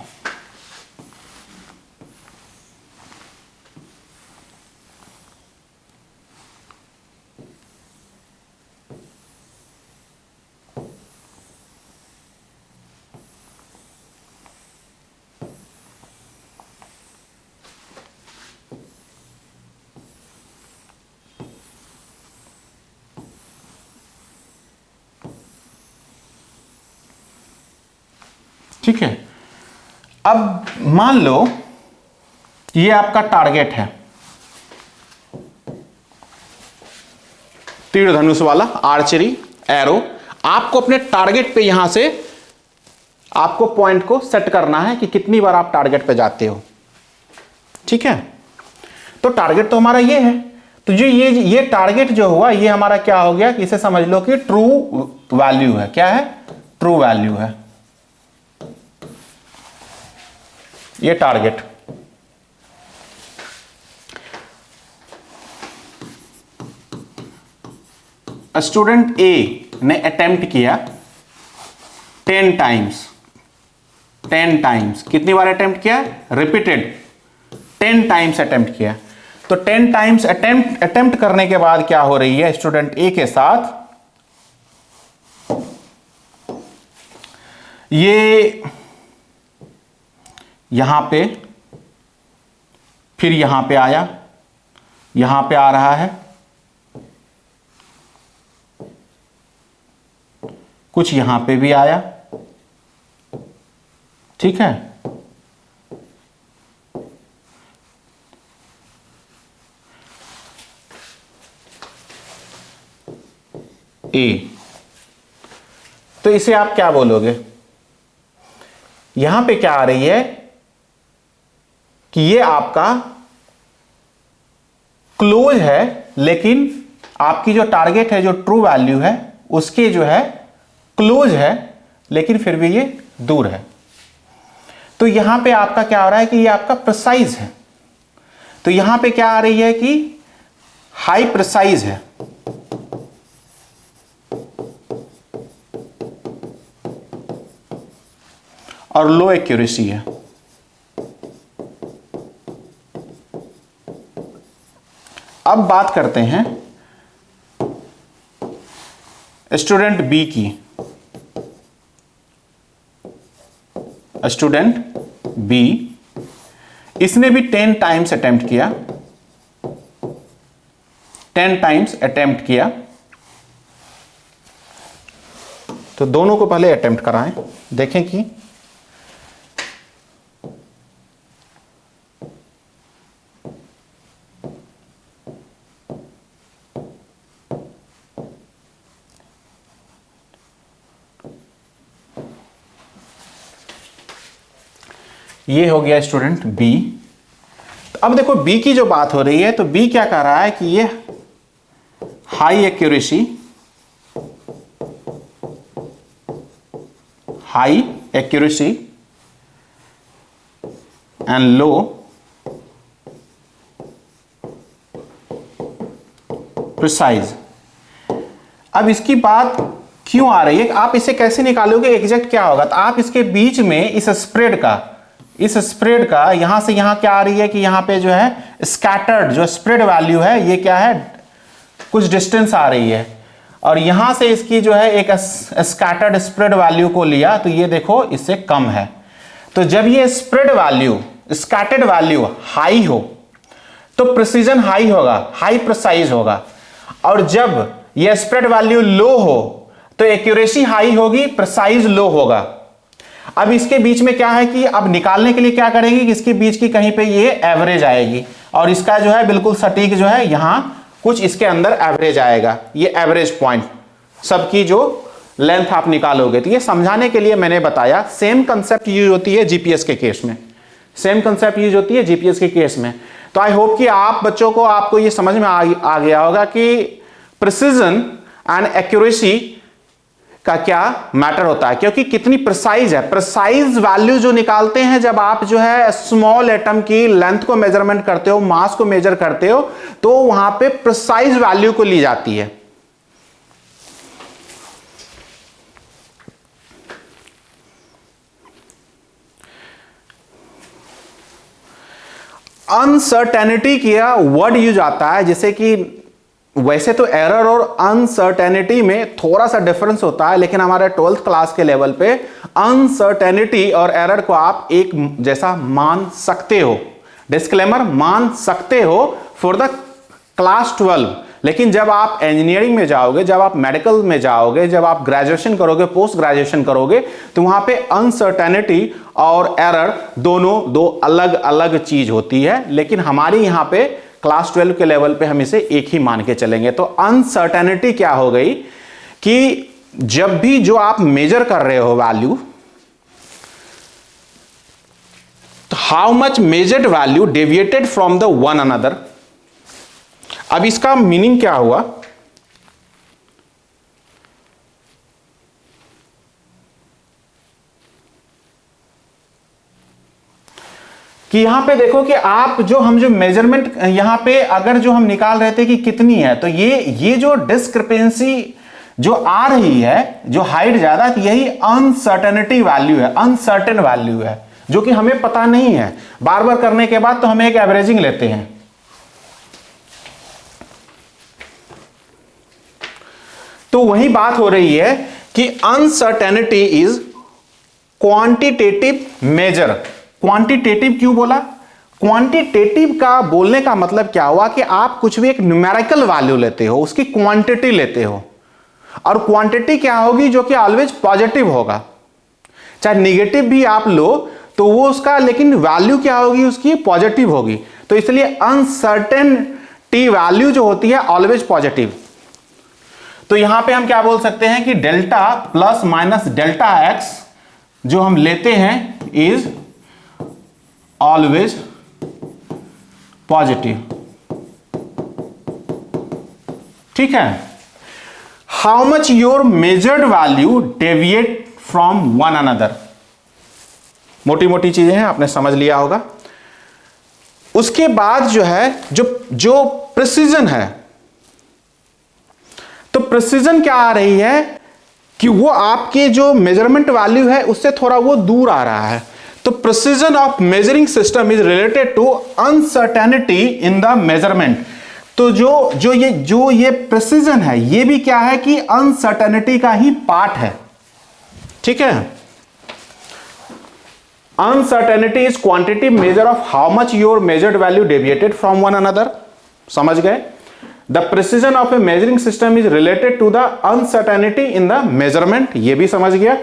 S1: ठीक है, अब मान लो ये आपका टारगेट है, तीर धनुष वाला आर्चरी एरो। आपको अपने टारगेट पे यहां से आपको पॉइंट को सेट करना है कि कितनी बार आप टारगेट पे जाते हो। ठीक है, तो टारगेट तो हमारा ये है। तो जो ये टारगेट जो हुआ ये हमारा क्या हो गया कि इसे समझ लो कि ट्रू वैल्यू है। क्या है? ट्रू वैल्यू है ये टारगेट। स्टूडेंट ए ने अटेम्प्ट किया 10 टाइम्स। 10 टाइम्स कितनी बार अटेम्प्ट किया? रिपीटेड 10 टाइम्स अटेम्प्ट किया। तो 10 टाइम्स अटेम्प्ट करने के बाद क्या हो रही है स्टूडेंट ए के साथ, ये यहां पे, फिर यहां पे आया, यहां पे आ रहा है, कुछ यहां पे भी आया। ठीक है, ए, तो इसे आप क्या बोलोगे? यहां पे क्या आ रही है कि ये आपका क्लोज है, लेकिन आपकी जो टारगेट है, जो ट्रू वैल्यू है, उसके जो है क्लोज है, लेकिन फिर भी ये दूर है। तो यहां पे आपका क्या हो रहा है कि ये आपका प्रिसाइज है। तो यहां पे क्या आ रही है कि हाई प्रिसाइज है, और लो एक्यूरेसी है। अब बात करते हैं स्टूडेंट बी की। स्टूडेंट बी, इसने भी 10 टाइम्स अटेम्प्ट किया। 10 टाइम्स अटेम्प्ट किया। तो दोनों को पहले अटेम्प्ट कराएं, देखें कि ये हो गया स्टूडेंट बी। अब देखो बी की जो बात हो रही है, तो बी क्या कर रहा है कि ये high accuracy, and low precise. अब इसकी बात क्यों आ रही है? आप इसे कैसे निकालोगे एग्जैक्ट क्या होगा? तो आप इसके बीच में इस स्प्रेड का इस स्प्रेड का यहां से यहां क्या आ रही है कि यहां पे जो है स्कैटर्ड जो स्प्रेड वैल्यू है ये क्या है, कुछ डिस्टेंस आ रही है, और यहां से इसकी जो है एक स्कैटर्ड स्प्रेड वैल्यू को लिया तो ये देखो इससे कम है। तो जब ये spread value scattered value high हो तो प्रिसीजन हाई होगा, हाई प्रिसाइज होगा, और जब ये स्प्रेड वैल्यू लो हो तो एक्यूरेसी हाई होगी, प्रिसाइज लो होगा। अब इसके बीच में क्या है कि अब निकालने के लिए क्या करेंगे कि इसके बीच की कहीं पे ये एवरेज आएगी, और इसका जो है बिल्कुल सटीक जो है यहां कुछ इसके अंदर एवरेज आएगा, ये एवरेज पॉइंट सबकी जो लेंथ आप निकालोगे। तो ये समझाने के लिए मैंने बताया, सेम कंसेप्ट यूज होती है जीपीएस के केस में, सेम कंसेप्ट यूज होती है जीपीएस के केस में। तो आई होप कि आप बच्चों को आपको ये समझ में आ गया होगा कि प्रिसीजन एंड एक्यूरेसी का क्या मैटर होता है, क्योंकि कितनी प्रिसाइज है। प्रिसाइज वैल्यू जो निकालते हैं जब आप जो है स्मॉल एटम की लेंथ को मेजरमेंट करते हो, मास को मेजर करते हो, तो वहां पे प्रिसाइज वैल्यू को ली जाती है। अनसर्टेनिटी का वर्ड यूज आता है, जैसे कि वैसे तो एरर और अनसर्टेनिटी में थोड़ा सा डिफरेंस होता है, लेकिन हमारे 12th क्लास के लेवल पे अनसर्टेनिटी और एरर को आप एक जैसा मान सकते हो, डिस्क्लेमर मान सकते हो फॉर द क्लास 12। लेकिन जब आप इंजीनियरिंग में जाओगे, जब आप मेडिकल में जाओगे, जब आप ग्रेजुएशन करोगे, पोस्ट ग्रेजुएशन करोगे, तो वहां पे अनसर्टेनिटी और एरर दोनों दो अलग अलग चीज होती है। लेकिन हमारी यहां पे क्लास 12 के लेवल पे हम इसे एक ही मान के चलेंगे। तो अनसर्टेनिटी क्या हो गई कि जब भी जो आप मेजर कर रहे हो वैल्यू, तो how much measured value deviated from the one another. अब इसका मीनिंग क्या हुआ कि यहां पे देखो कि आप जो हम जो मेजरमेंट यहां पे अगर जो हम निकाल रहे थे कि कितनी है, तो ये जो डिस्क्रिपेंसी जो आ रही है, जो हाइट ज्यादा, यही अनसर्टेनिटी वैल्यू है, अनसर्टेन वैल्यू है, जो कि हमें पता नहीं है। बार बार करने के बाद तो हम एक एवरेजिंग लेते हैं। तो वही बात हो रही है कि uncertainty is quantitative measure. Quantitative क्यों बोला? क्वांटिटेटिव का बोलने का मतलब क्या हुआ कि आप कुछ भी एक न्यूमेरिकल वैल्यू लेते हो, उसकी क्वांटिटी लेते हो, और क्वांटिटी क्या होगी जो कि ऑलवेज पॉजिटिव होगा। चाहे नेगेटिव भी आप लो तो वो उसका, लेकिन वैल्यू क्या होगी उसकी, पॉजिटिव होगी। तो इसलिए अनसर्टेनिटी वैल्यू जो होती है ऑलवेज पॉजिटिव। तो यहां पे हम क्या बोल सकते हैं कि delta plus minus delta x जो हम लेते हैं इज ऑलवेज पॉजिटिव। ठीक है। How much your measured value deviate from one another, मोटी मोटी चीजें हैं, आपने समझ लिया होगा। उसके बाद जो है जो प्रिसीजन है, तो प्रिसीजन क्या आ रही है कि वो आपके जो मेजरमेंट वैल्यू है उससे थोड़ा वो दूर आ रहा है। तो precision of measuring system is related to uncertainty in the measurement. तो जो ये प्रिसीजन है, ये भी क्या है कि अनसर्टेनिटी का ही पार्ट है। ठीक है। Uncertainty is quantitive measure of how much your measured value deviated from one another. समझ गए? The precision of a measuring system is related to the uncertainty in the measurement, ये भी समझ गया।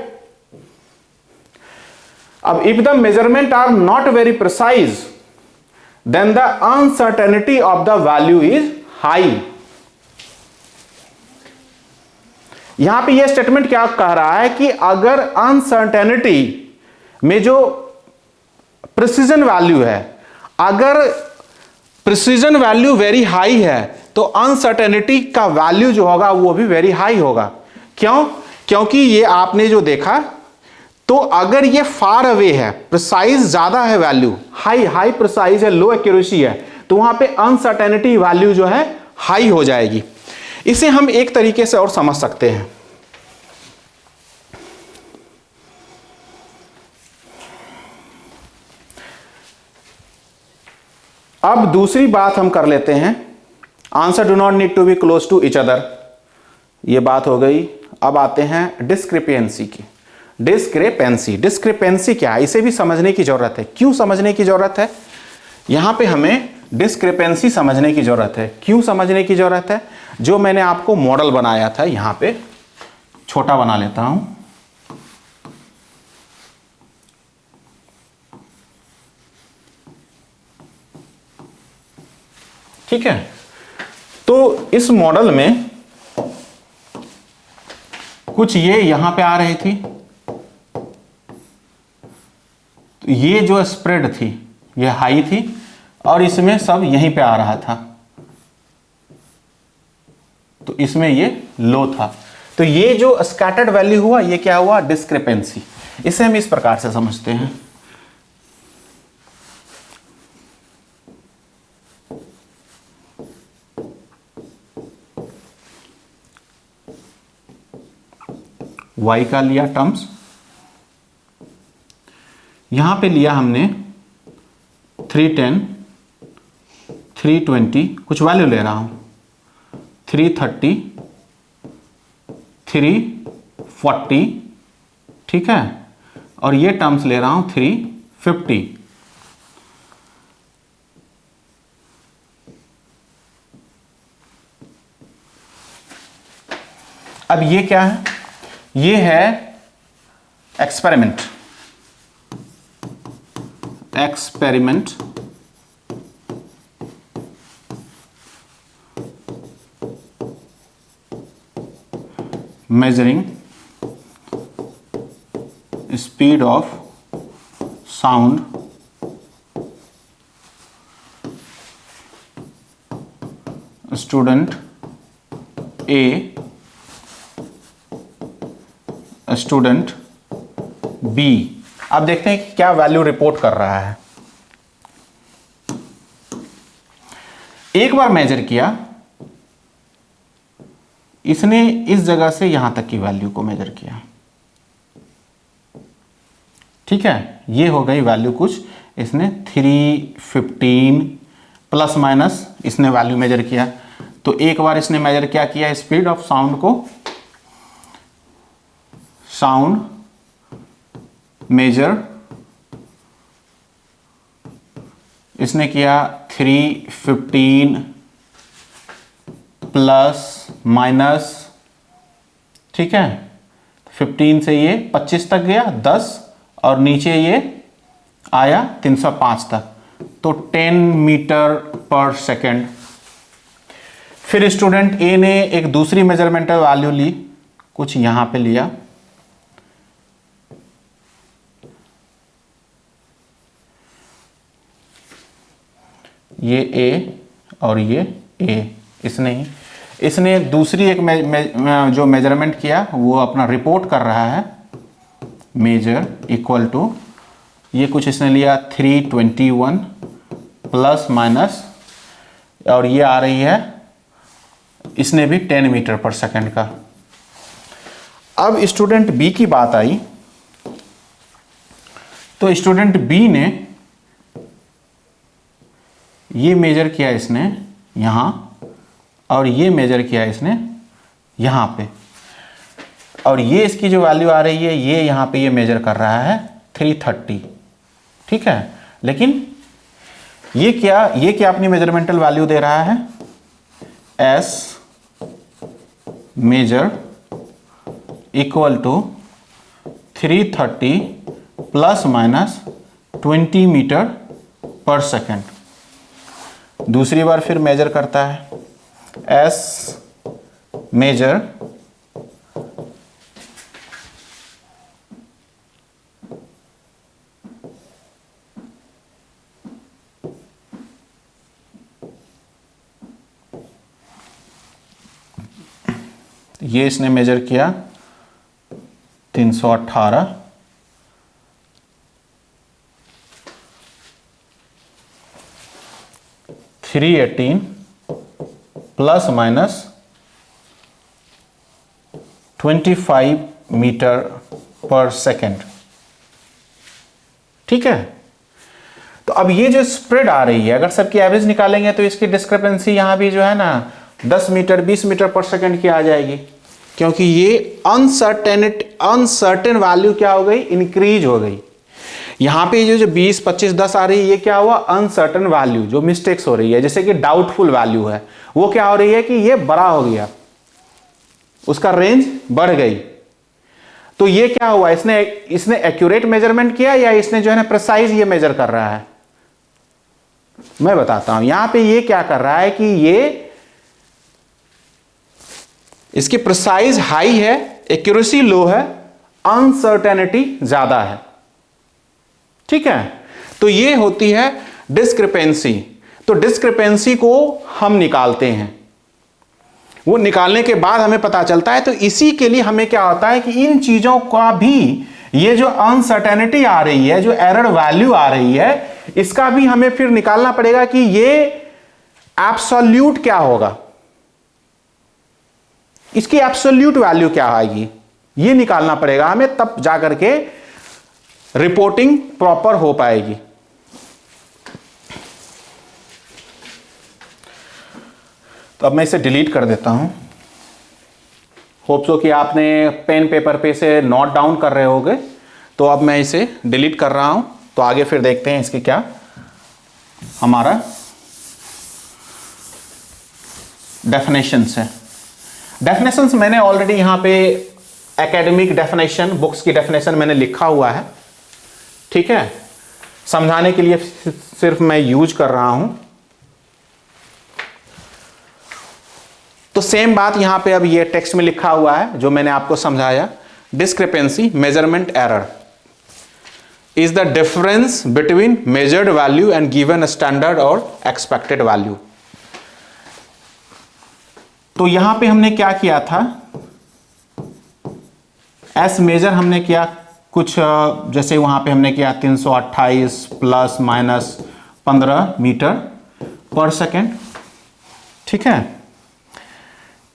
S1: अब if the measurement are not very precise then the uncertainty of the value is high. यहां पे यह स्टेटमेंट क्या कह रहा है कि अगर अनसर्टेनिटी में जो प्रिसीजन वैल्यू है, अगर प्रिसीजन वैल्यू वेरी हाई है तो अनसर्टेनिटी का वैल्यू जो होगा वो भी वेरी हाई होगा। क्यों? क्योंकि ये आपने जो देखा, तो अगर ये फार अवे है, प्रिसाइज ज्यादा है वैल्यू, हाई प्रिसाइज है, लो एक्यूरेसी है, तो वहां पे अनसर्टेनिटी वैल्यू जो है हाई हो जाएगी। इसे हम एक तरीके से और समझ सकते हैं। अब दूसरी बात हम कर लेते हैं, answer do not need to be close to each other, ये बात हो गई। अब आते हैं डिस्क्रिपेंसी की। डिस्क्रिपेंसी क्या है, इसे भी समझने की जरूरत है। क्यों समझने की जरूरत है? यहां पे हमें डिस्क्रिपेंसी समझने की जरूरत है। क्यों समझने की जरूरत है? जो मैंने आपको मॉडल बनाया था, यहां पे छोटा बना लेता हूं, ठीक है। तो इस मॉडल में कुछ ये यहां पे आ रही थी, तो ये जो स्प्रेड थी ये हाई थी, और इसमें सब यहीं पे आ रहा था, तो इसमें ये लो था। तो ये जो स्कैटर्ड वैल्यू हुआ, ये क्या हुआ? डिस्क्रिपेंसी। इसे हम इस प्रकार से समझते हैं, y का लिया टर्म्स, यहां पे लिया हमने 310, 320, कुछ वैल्यू ले रहा हूं, 330, 340, ठीक है, और ये टर्म्स ले रहा हूं 350। अब ये क्या है? ये है experiment measuring speed of sound student A, student B। अब देखते हैं कि क्या वैल्यू रिपोर्ट कर रहा है। एक बार मेजर किया इसने, इस जगह से यहां तक की वैल्यू को मेजर किया, ठीक है। ये हो गई वैल्यू कुछ, इसने 315 प्लस माइनस इसने वैल्यू मेजर किया। तो एक बार इसने मेजर क्या किया? स्पीड ऑफ साउंड को, साउंड मेजर इसने किया 315 प्लस माइनस, ठीक है। 15 से ये 25 तक गया, 10, और नीचे ये आया 305 तक, तो 10 मीटर पर सेकेंड। फिर स्टूडेंट ए ने एक दूसरी मेजरमेंटल वैल्यू ली, कुछ यहां पे लिया, ये ए और ये ए, इसने दूसरी एक जो मेजरमेंट किया वो अपना रिपोर्ट कर रहा है, मेजर इक्वल टू, ये कुछ इसने लिया 321 प्लस माइनस, और ये आ रही है इसने भी 10 मीटर पर सेकंड का। अब स्टूडेंट बी की बात आई, तो स्टूडेंट बी ने ये मेजर किया इसने यहां, और ये मेजर किया इसने यहां पे, और ये इसकी जो वैल्यू आ रही है ये यहां पे ये मेजर कर रहा है 330, ठीक है। लेकिन ये क्या अपनी मेजरमेंटल वैल्यू दे रहा है? S measure equal to 330 plus minus 20 metre पर सेकेंड। दूसरी बार फिर मेजर करता है, एस मेजर ये इसने मेजर किया 318, थ्री 18 प्लस माइनस 25 मीटर पर सेकेंड, ठीक है। तो अब ये जो स्प्रेड आ रही है, अगर सबकी एवरेज निकालेंगे तो इसकी डिस्क्रिपेंसी यहां भी जो है ना 10 मीटर 20 मीटर पर सेकंड की आ जाएगी, क्योंकि ये अनसर्टेन वैल्यू क्या हो गई, इंक्रीज हो गई। यहां पे जो 20 25 10 आ रही है, ये क्या हुआ, अनसर्टेन वैल्यू जो मिस्टेक्स हो रही है, जैसे कि डाउटफुल वैल्यू है, वो क्या हो रही है कि ये बड़ा हो गया, उसका रेंज बढ़ गई। तो ये क्या हुआ, इसने एक्यूरेट मेजरमेंट किया या इसने जो है ना प्रिसाइज ये मेजर कर रहा है। मैं बताता हूं, यहां पे ये क्या कर रहा है कि ये इसकी प्रिसाइज हाई है, एक्यूरेसी लो है, अनसर्टेनिटी ज्यादा है। ठीक है, तो ये होती है डिस्क्रिपेंसी। तो डिस्क्रिपेंसी को हम निकालते हैं, वो निकालने के बाद हमें पता चलता है। तो इसी के लिए हमें क्या होता है कि इन चीजों का भी, ये जो अनसर्टेनिटी आ रही है, जो एरर वैल्यू आ रही है, इसका भी हमें फिर निकालना पड़ेगा कि ये एब्सोल्यूट क्या होगा, इसकी एब्सोल्यूट वैल्यू क्या आएगी, ये निकालना पड़ेगा हमें, तब जाकर के रिपोर्टिंग प्रॉपर हो पाएगी। तो अब मैं इसे डिलीट कर देता हूं। होप सो कि आपने पेन पेपर पे से नोट डाउन कर रहे होगे। तो अब मैं इसे डिलीट कर रहा हूं। तो आगे फिर देखते हैं इसके क्या हमारा डेफिनेशंस है। डेफिनेशंस मैंने ऑलरेडी यहां पे एकेडमिक डेफिनेशन, बुक्स की डेफिनेशन मैंने लिखा हुआ है। ठीक है, समझाने के लिए सिर्फ मैं यूज कर रहा हूं। तो सेम बात यहां पे अब ये टेक्स्ट में लिखा हुआ है जो मैंने आपको समझाया। Discrepancy measurement error is the difference between measured value and given standard और एक्सपेक्टेड वैल्यू। तो यहां पे हमने क्या किया था, एस मेजर हमने किया कुछ, जैसे वहां पे हमने किया 328 प्लस माइनस 15 मीटर पर सेकेंड। ठीक है,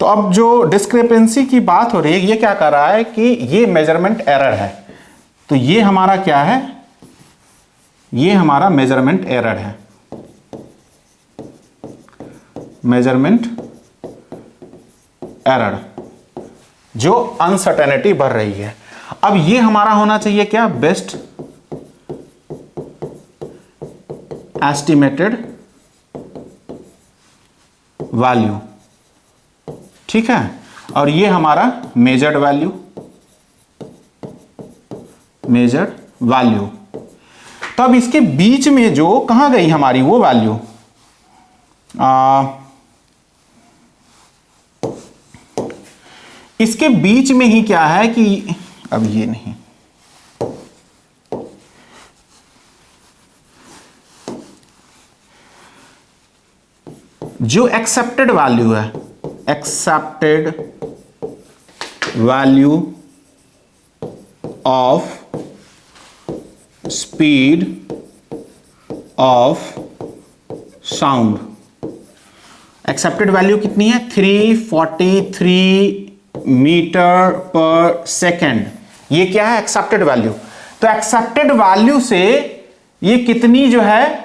S1: तो अब जो डिस्क्रिपेंसी की बात हो रही है, ये क्या कर रहा है कि ये मेजरमेंट एरर है। तो ये हमारा क्या है, ये हमारा मेजरमेंट एरर है, मेजरमेंट एरर, जो अनसर्टेनिटी बढ़ रही है। अब ये हमारा होना चाहिए क्या, बेस्ट एस्टिमेटेड वैल्यू। ठीक है, और ये हमारा मेजर्ड वैल्यू, मेजर्ड वैल्यू। तो अब इसके बीच में जो कहां गई हमारी वो वैल्यू, इसके बीच में ही क्या है कि अब ये नहीं, जो एक्सेप्टेड वैल्यू है, accepted value of speed of sound, accepted value कितनी है, 343 मीटर पर सेकेंड। ये क्या है, एक्सेप्टेड वैल्यू। तो एक्सेप्टेड वैल्यू से ये कितनी जो है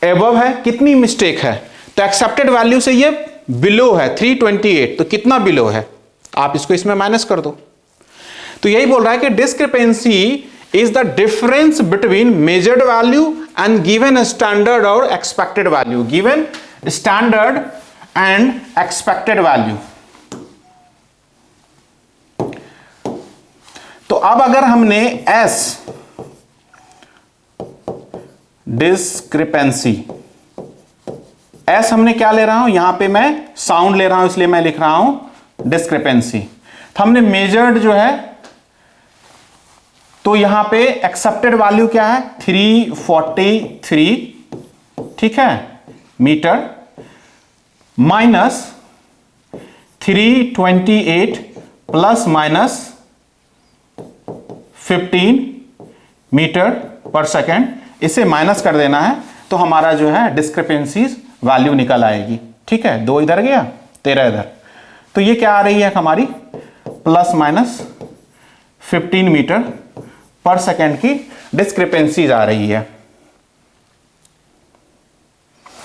S1: एबव है, कितनी मिस्टेक है। तो एक्सेप्टेड वैल्यू से ये बिलो है 328, तो कितना बिलो है, आप इसको इसमें माइनस कर दो। तो यही बोल रहा है कि discrepancy is the difference between measured value and given standard और expected value, given standard and expected value. तो अब अगर हमने एस डिस्क्रिपेंसी, एस हमने क्या ले रहा हूं, यहां पे मैं साउंड ले रहा हूं इसलिए मैं लिख रहा हूं डिस्क्रिपेंसी। तो हमने मेजर्ड जो है, तो यहां पे एक्सेप्टेड वैल्यू क्या है 343, ठीक है, metre, minus 328 plus minus 15 metre पर सेकेंड, इसे माइनस कर देना है तो हमारा जो है डिस्क्रिपेंसीज वैल्यू निकल आएगी। ठीक है, 2 इधर गया 13 इधर, तो ये क्या आ रही है हमारी प्लस माइनस 15 मीटर पर सेकेंड की डिस्क्रिपेंसीज आ रही है।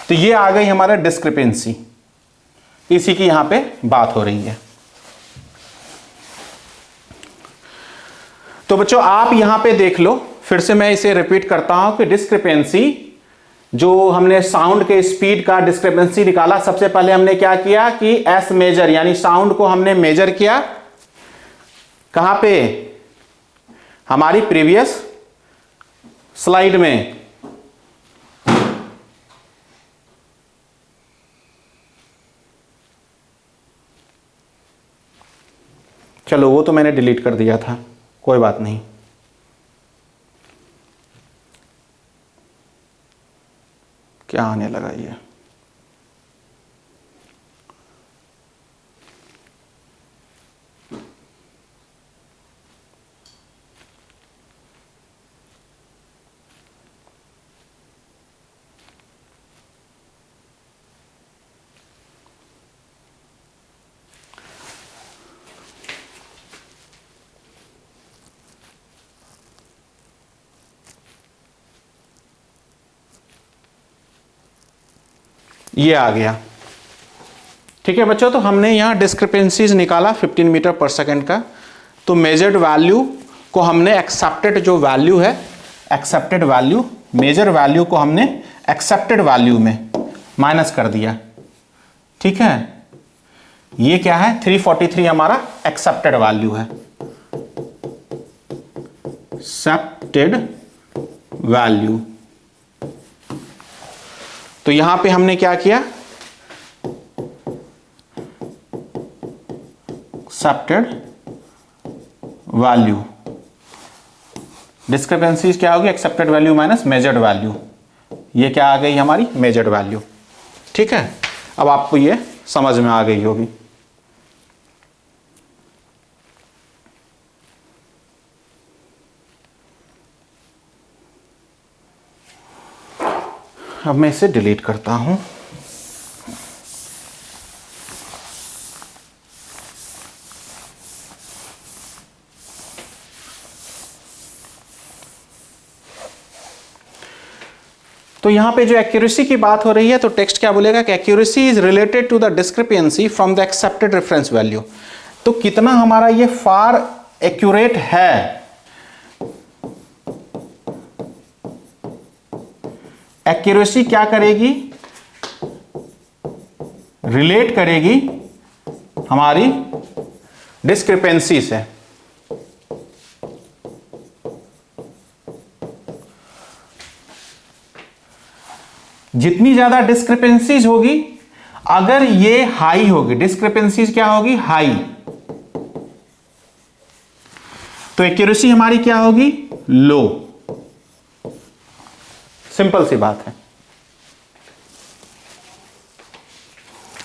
S1: तो ये आ गई हमारा डिस्क्रिपेंसी, इसी की यहां पे बात हो रही है। तो बच्चों आप यहां पे देख लो, फिर से मैं इसे रिपीट करता हूं कि डिस्क्रिपेंसी, जो हमने साउंड के स्पीड का डिस्क्रिपेंसी निकाला, सबसे पहले हमने क्या किया कि एस मेजर यानी साउंड को हमने मेजर किया कहां पे, हमारी प्रीवियस स्लाइड में। चलो वो तो मैंने डिलीट कर दिया था, कोई बात नहीं। क्या आने लगा ये, ये आ गया। ठीक है बच्चों, तो हमने यहां डिस्क्रिपेंसीज निकाला 15 मीटर पर सेकेंड का। तो मेजर्ड वैल्यू को हमने एक्सेप्टेड जो वैल्यू है, एक्सेप्टेड वैल्यू, मेजर वैल्यू को हमने एक्सेप्टेड वैल्यू में माइनस कर दिया। ठीक है, ये क्या है 343 हमारा एक्सेप्टेड वैल्यू है, एक्सेप्टेड वैल्यू। तो यहां पे हमने क्या किया, एक्सेप्टेड वैल्यू, डिस्क्रिपेंसीज क्या होगी, accepted value minus measured value. ये क्या आ गई हमारी मेजर्ड वैल्यू। ठीक है, अब आपको ये समझ में आ गई होगी। अब मैं इसे डिलीट करता हूं। तो यहां पे जो एक्यूरेसी की बात हो रही है, तो टेक्स्ट क्या बोलेगा कि accuracy is related to the discrepancy from the accepted reference value. तो कितना हमारा ये फार एक्यूरेट है, एक्यूरेसी क्या करेगी, रिलेट करेगी हमारी डिस्क्रिपेंसी से। जितनी ज्यादा डिस्क्रिपेंसीज होगी, अगर ये हाई होगी, डिस्क्रिपेंसीज क्या होगी, हाई, तो एक्यूरेसी हमारी क्या होगी, लो। सिंपल सी बात है।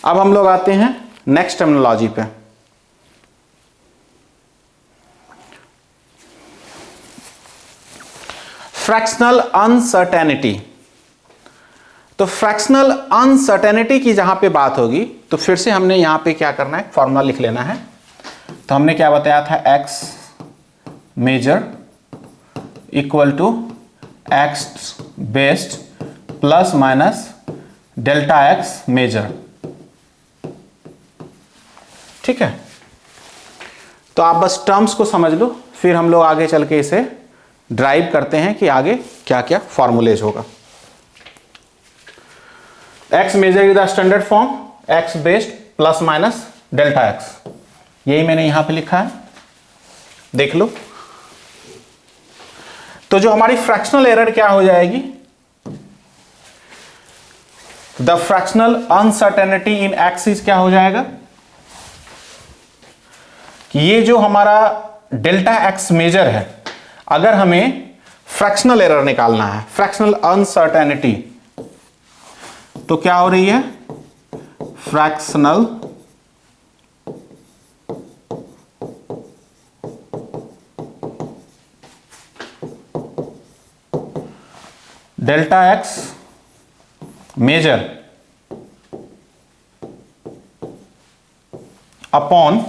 S1: अब हम लोग आते हैं नेक्स्ट टर्मिनोलॉजी पे। Fractional uncertainty. तो फ्रैक्शनल अनसर्टेनिटी की जहां पे बात होगी, तो फिर से हमने यहां पे क्या करना है, फॉर्मूला लिख लेना है। तो हमने क्या बताया था, x measure equal to x based plus minus delta x measure. ठीक है, तो आप बस टर्म्स को समझ लो, फिर हम लोग आगे चल के इसे ड्राइव करते हैं कि आगे क्या क्या फॉर्मूलेज होगा। X measure is the standard form, x based plus minus delta x, यही मैंने यहां पे लिखा है, देख लो। तो जो हमारी फ्रैक्शनल एरर क्या हो जाएगी, the fractional uncertainty in axis क्या हो जाएगा कि ये जो हमारा डेल्टा एक्स मेजर है, अगर हमें फ्रैक्शनल एरर निकालना है, फ्रैक्शनल अनसर्टेनिटी, तो क्या हो रही है, fractional delta x measure upon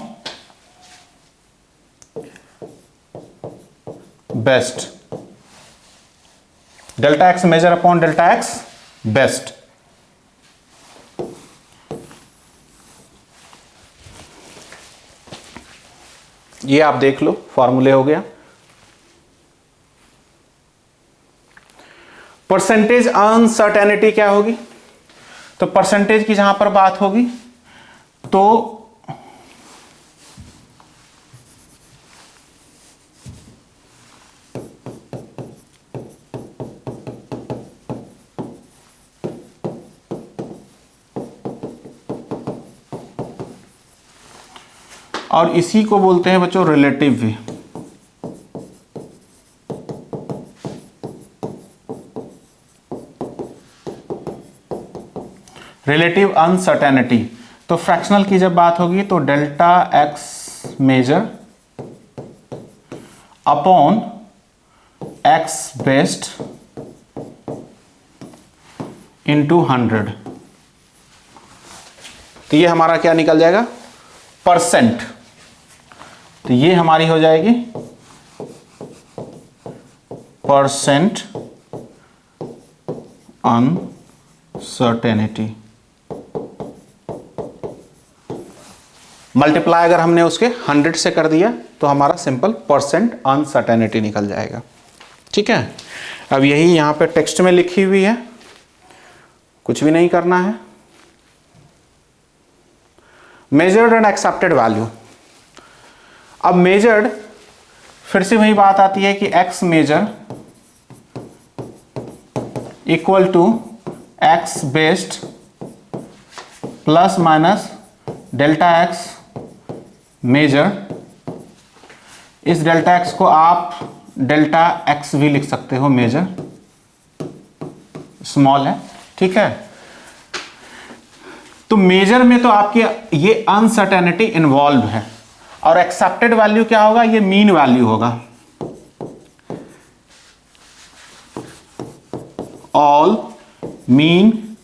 S1: best, delta x measure upon delta x best. ये आप देख लो, फॉर्मूले हो गया। परसेंटेज अनसर्टेनिटी क्या होगी? तो परसेंटेज की जहां पर बात होगी तो और इसी को बोलते हैं बच्चों रिलेटिव भी। रिलेटिव अनसर्टेनिटी, तो फ्रैक्शनल की जब बात होगी तो delta x measure upon x best into 100, तो ये हमारा क्या निकल जाएगा? परसेंट। तो ये हमारी हो जाएगी परसेंट अनसर्टेनिटी। मल्टीप्लाई अगर हमने उसके 100 से कर दिया तो हमारा सिंपल परसेंट अनसर्टेनिटी निकल जाएगा। ठीक है, अब यही यहां पे टेक्स्ट में लिखी हुई है, कुछ भी नहीं करना है। Measured and accepted value. अब मेजर्ड, फिर से वही बात आती है कि x measure equal to x based plus minus delta x measure. इस डेल्टा एक्स को आप डेल्टा एक्स भी लिख सकते हो, मेजर स्मॉल है। ठीक है, तो मेजर में तो आपकी ये अनसर्टेनिटी इन्वॉल्व है, और एक्सेप्टेड वैल्यू क्या होगा? ये मीन वैल्यू होगा। All mean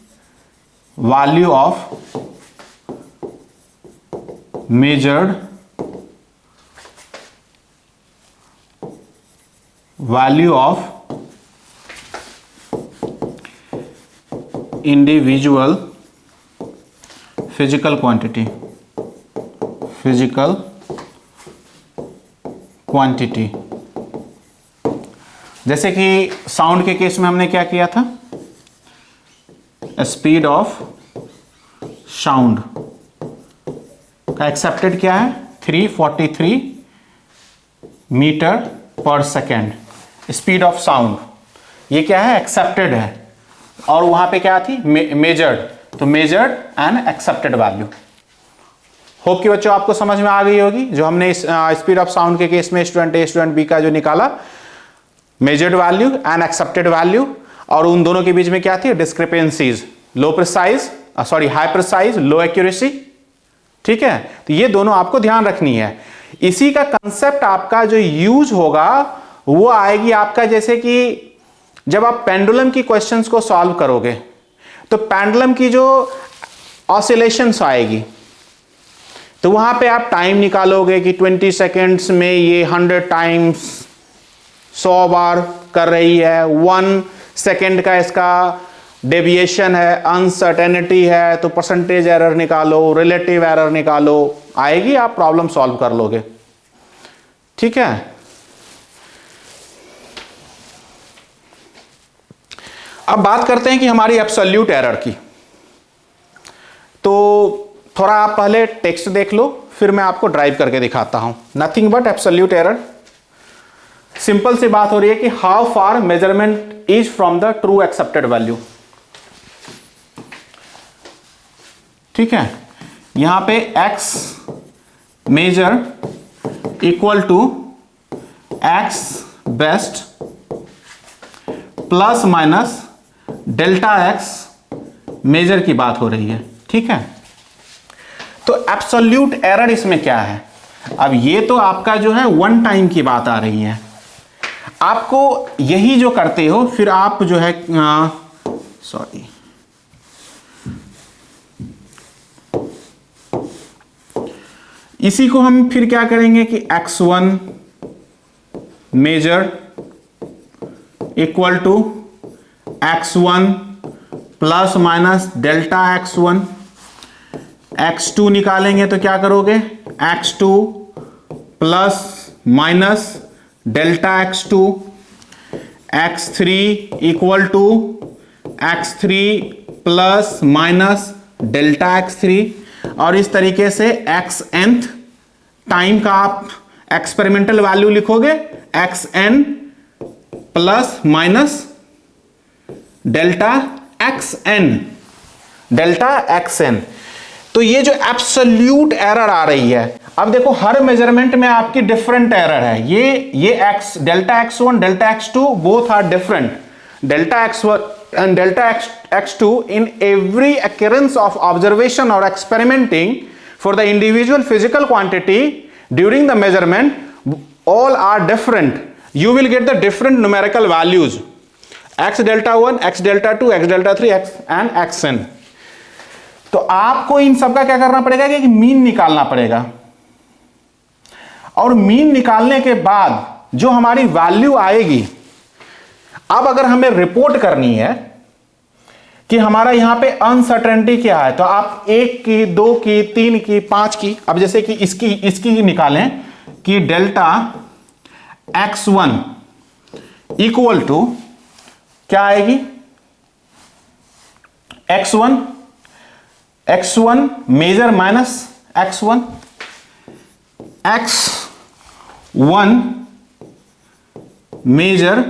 S1: value of measured value of individual physical quantity, physical quantity. जैसे कि साउंड के केस में हमने क्या किया था? स्पीड ऑफ साउंड का एक्सेप्टेड क्या है? 343 मीटर पर सेकेंड। स्पीड ऑफ साउंड ये क्या है? एक्सेप्टेड है। और वहां पे क्या थी? मेजर्ड। तो measured and accepted value. Hope कि बच्चों आपको समझ में आ गई होगी। जो हमने इस स्पीड ऑफ साउंड के केस में स्टूडेंट ए स्टूडेंट बी का जो निकाला, measured value and accepted value, और उन दोनों के बीच में क्या थी? डिस्क्रिपेंसीज, लो प्रिसाइज सॉरी हाई प्रिसाइज, लो एक्यूरेसी। ठीक है, तो ये दोनों आपको ध्यान रखनी है। इसी का कंसेप्ट आपका जो यूज होगा वो आएगी आपका, जैसे कि जब आप पेंडुलम की क्वेश्चंस को सॉल्व करोगे तो पेंडुलम की जो ऑसिलेशंस आएगी तो वहां पे आप टाइम निकालोगे कि 20 सेकेंड्स में ये 100 टाइम्स 100 बार कर रही है, 1 सेकेंड का इसका डेविएशन है, अनसर्टेनिटी है, तो परसेंटेज एरर निकालो, रिलेटिव एरर निकालो, आएगी, आप प्रॉब्लम सॉल्व कर लोगे। ठीक है, अब बात करते हैं कि हमारी एब्सोल्यूट एरर की। तो थोड़ा आप पहले टेक्स्ट देख लो, फिर मैं आपको ड्राइव करके दिखाता हूं। Nothing but absolute error. Simple सी बात हो रही है कि how far measurement is from the true accepted value. ठीक है, यहां पे x measure equal to x best plus minus delta x measure की बात हो रही है। ठीक है, तो एब्सोल्यूट एरर इसमें क्या है? अब ये तो आपका जो है वन टाइम की बात आ रही है। आपको यही जो करते हो फिर आप जो है सॉरी इसी को हम फिर क्या करेंगे कि x1 measure equal to x1 plus minus delta x1, x2 निकालेंगे तो क्या करोगे, x2 plus minus delta x2, x3 equal to x3 plus minus delta x3, और इस तरीके से xnth टाइम का आप एक्सपेरिमेंटल वैल्यू लिखोगे xn plus minus delta xn, delta xn। तो ये जो एब्सोल्यूट एरर आ रही है, अब देखो हर मेजरमेंट में आपकी डिफरेंट एरर है। ये x delta x1 delta x2 both are different, delta x1 and delta x2 in every occurrence of observation or experimenting for the individual physical quantity during the measurement, all are different. You will get the different numerical values, x delta 1, x delta 2, x delta 3, x and xn। तो आपको इन सब का क्या करना पड़ेगा कि मीन निकालना पड़ेगा, और मीन निकालने के बाद जो हमारी वैल्यू आएगी, अब अगर हमें रिपोर्ट करनी है कि हमारा यहां पे अनसर्टेनिटी क्या है, तो आप 1 की, 2 की, 3 की, 5 की, अब जैसे कि इसकी निकालें कि डेल्टा x1 इक्वल टू क्या आएगी, x1 measure minus x1 measure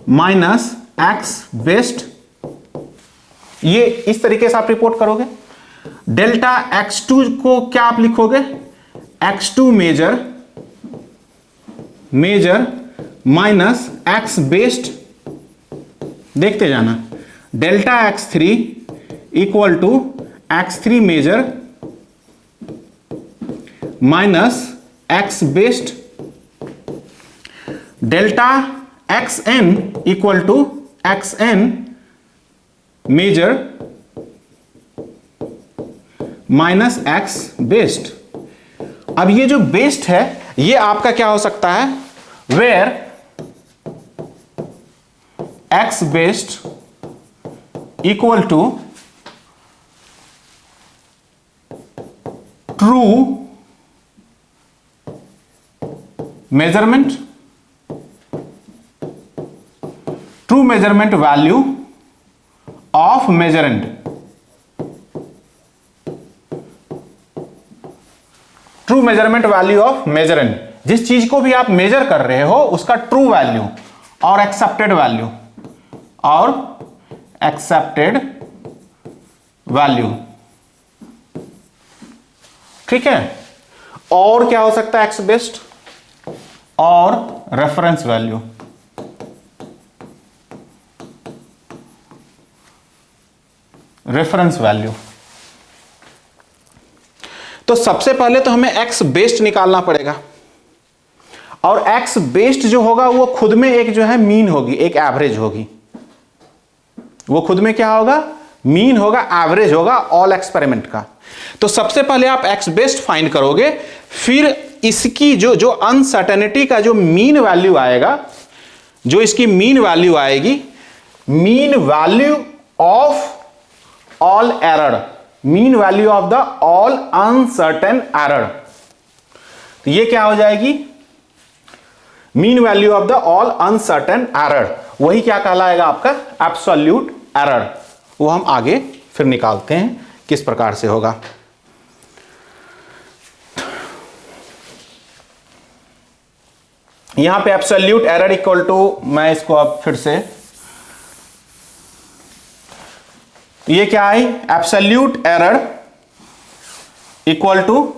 S1: minus x best, ये इस तरीके से आप रिपोर्ट करोगे। डेल्टा x2 को क्या आप लिखोगे, x2 major minus x best, देखते जाना, delta x3 equal to x3 measure minus x best, delta xn equal to xn measure minus x best. अब ये जो बेस्ट है ये आपका क्या हो सकता है, where x best equal to true measurement value of measurand, true measurement value of measurand, जिस चीज को भी आप मेजर कर रहे हो उसका ट्रू वैल्यू और एक्सेप्टेड वैल्यू, ठीक है। और क्या हो सकता है, एक्स बेस्ड और रेफरेंस वैल्यू, तो सबसे पहले तो हमें एक्स बेस्ड निकालना पड़ेगा, और एक्स बेस्ड जो होगा वो खुद में एक जो है मीन होगी, एक एवरेज होगी, वो खुद में क्या होगा, मीन होगा, एवरेज होगा ऑल एक्सपेरिमेंट का। तो सबसे पहले आप एक्स बेस्ड फाइंड करोगे, फिर इसकी जो अनसर्टेनिटी का जो मीन वैल्यू आएगा, जो इसकी मीन वैल्यू आएगी, mean value of all error, mean value of the all uncertain error, तो ये क्या हो जाएगी, mean value of the all uncertain error, वही क्या कहलाएगा आपका एब्सोल्यूट एरर। वो हम आगे फिर निकालते हैं किस प्रकार से होगा। यहां पे एब्सोल्यूट एरर इक्वल टू, मैं इसको अब फिर से, ये क्या आई, absolute error equal to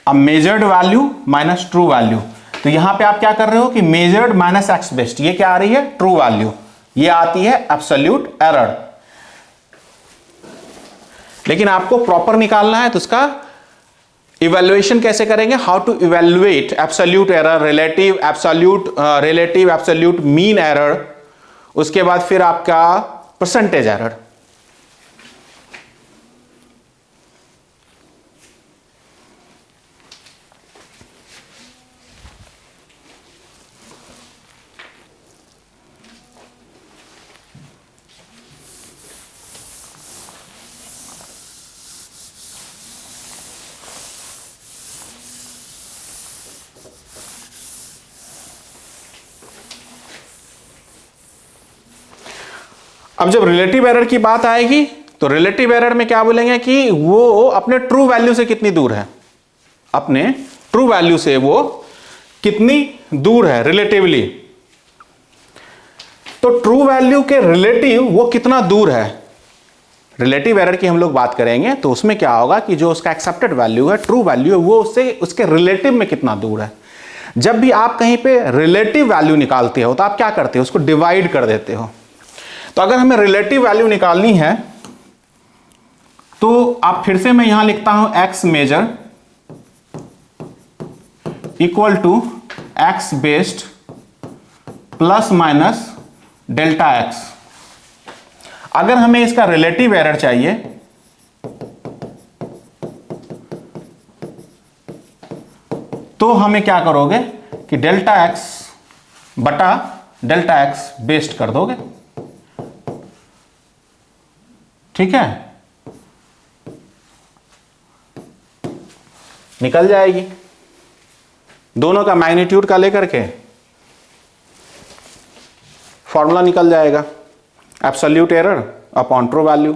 S1: a measured value minus true value. तो यहां पे आप क्या कर रहे हो कि मेजर्ड माइनस एक्स बेस्ट, ये क्या आ रही है, ट्रू वैल्यू, ये आती है एब्सोल्यूट एरर। लेकिन आपको प्रॉपर निकालना है तो उसका इवैल्यूएशन कैसे करेंगे, how to evaluate absolute error, relative absolute mean error, उसके बाद फिर आपका परसेंटेज एरर। अब जब रिलेटिव एरर की बात आएगी तो रिलेटिव एरर में क्या बोलेंगे कि वो अपने ट्रू वैल्यू से कितनी दूर है, अपने ट्रू वैल्यू से वो कितनी दूर है रिलेटिवली। तो ट्रू वैल्यू के रिलेटिव वो कितना दूर है, रिलेटिव एरर की हम लोग बात करेंगे तो उसमें क्या होगा कि जो उसका एक्सेप्टेड वैल्यू है, ट्रू वैल्यू है, वो उससे उसके रिलेटिव में कितना दूर है। जब भी आप कहीं पे रिलेटिव वैल्यू निकालते हो तो आप क्या करते हो, उसको डिवाइड कर देते हो। तो अगर हमें रिलेटिव वैल्यू निकालनी है तो आप फिर से मैं यहां लिखता हूं x measure equal to x based plus minus delta x. अगर हमें इसका रिलेटिव एरर चाहिए तो हमें क्या करोगे कि डेल्टा एक्स बटा डेल्टा एक्स बेस्ड कर दोगे, ठीक है, निकल जाएगी। दोनों का मैग्नीट्यूड का लेकर के फॉर्मूला निकल जाएगा, absolute error upon true value.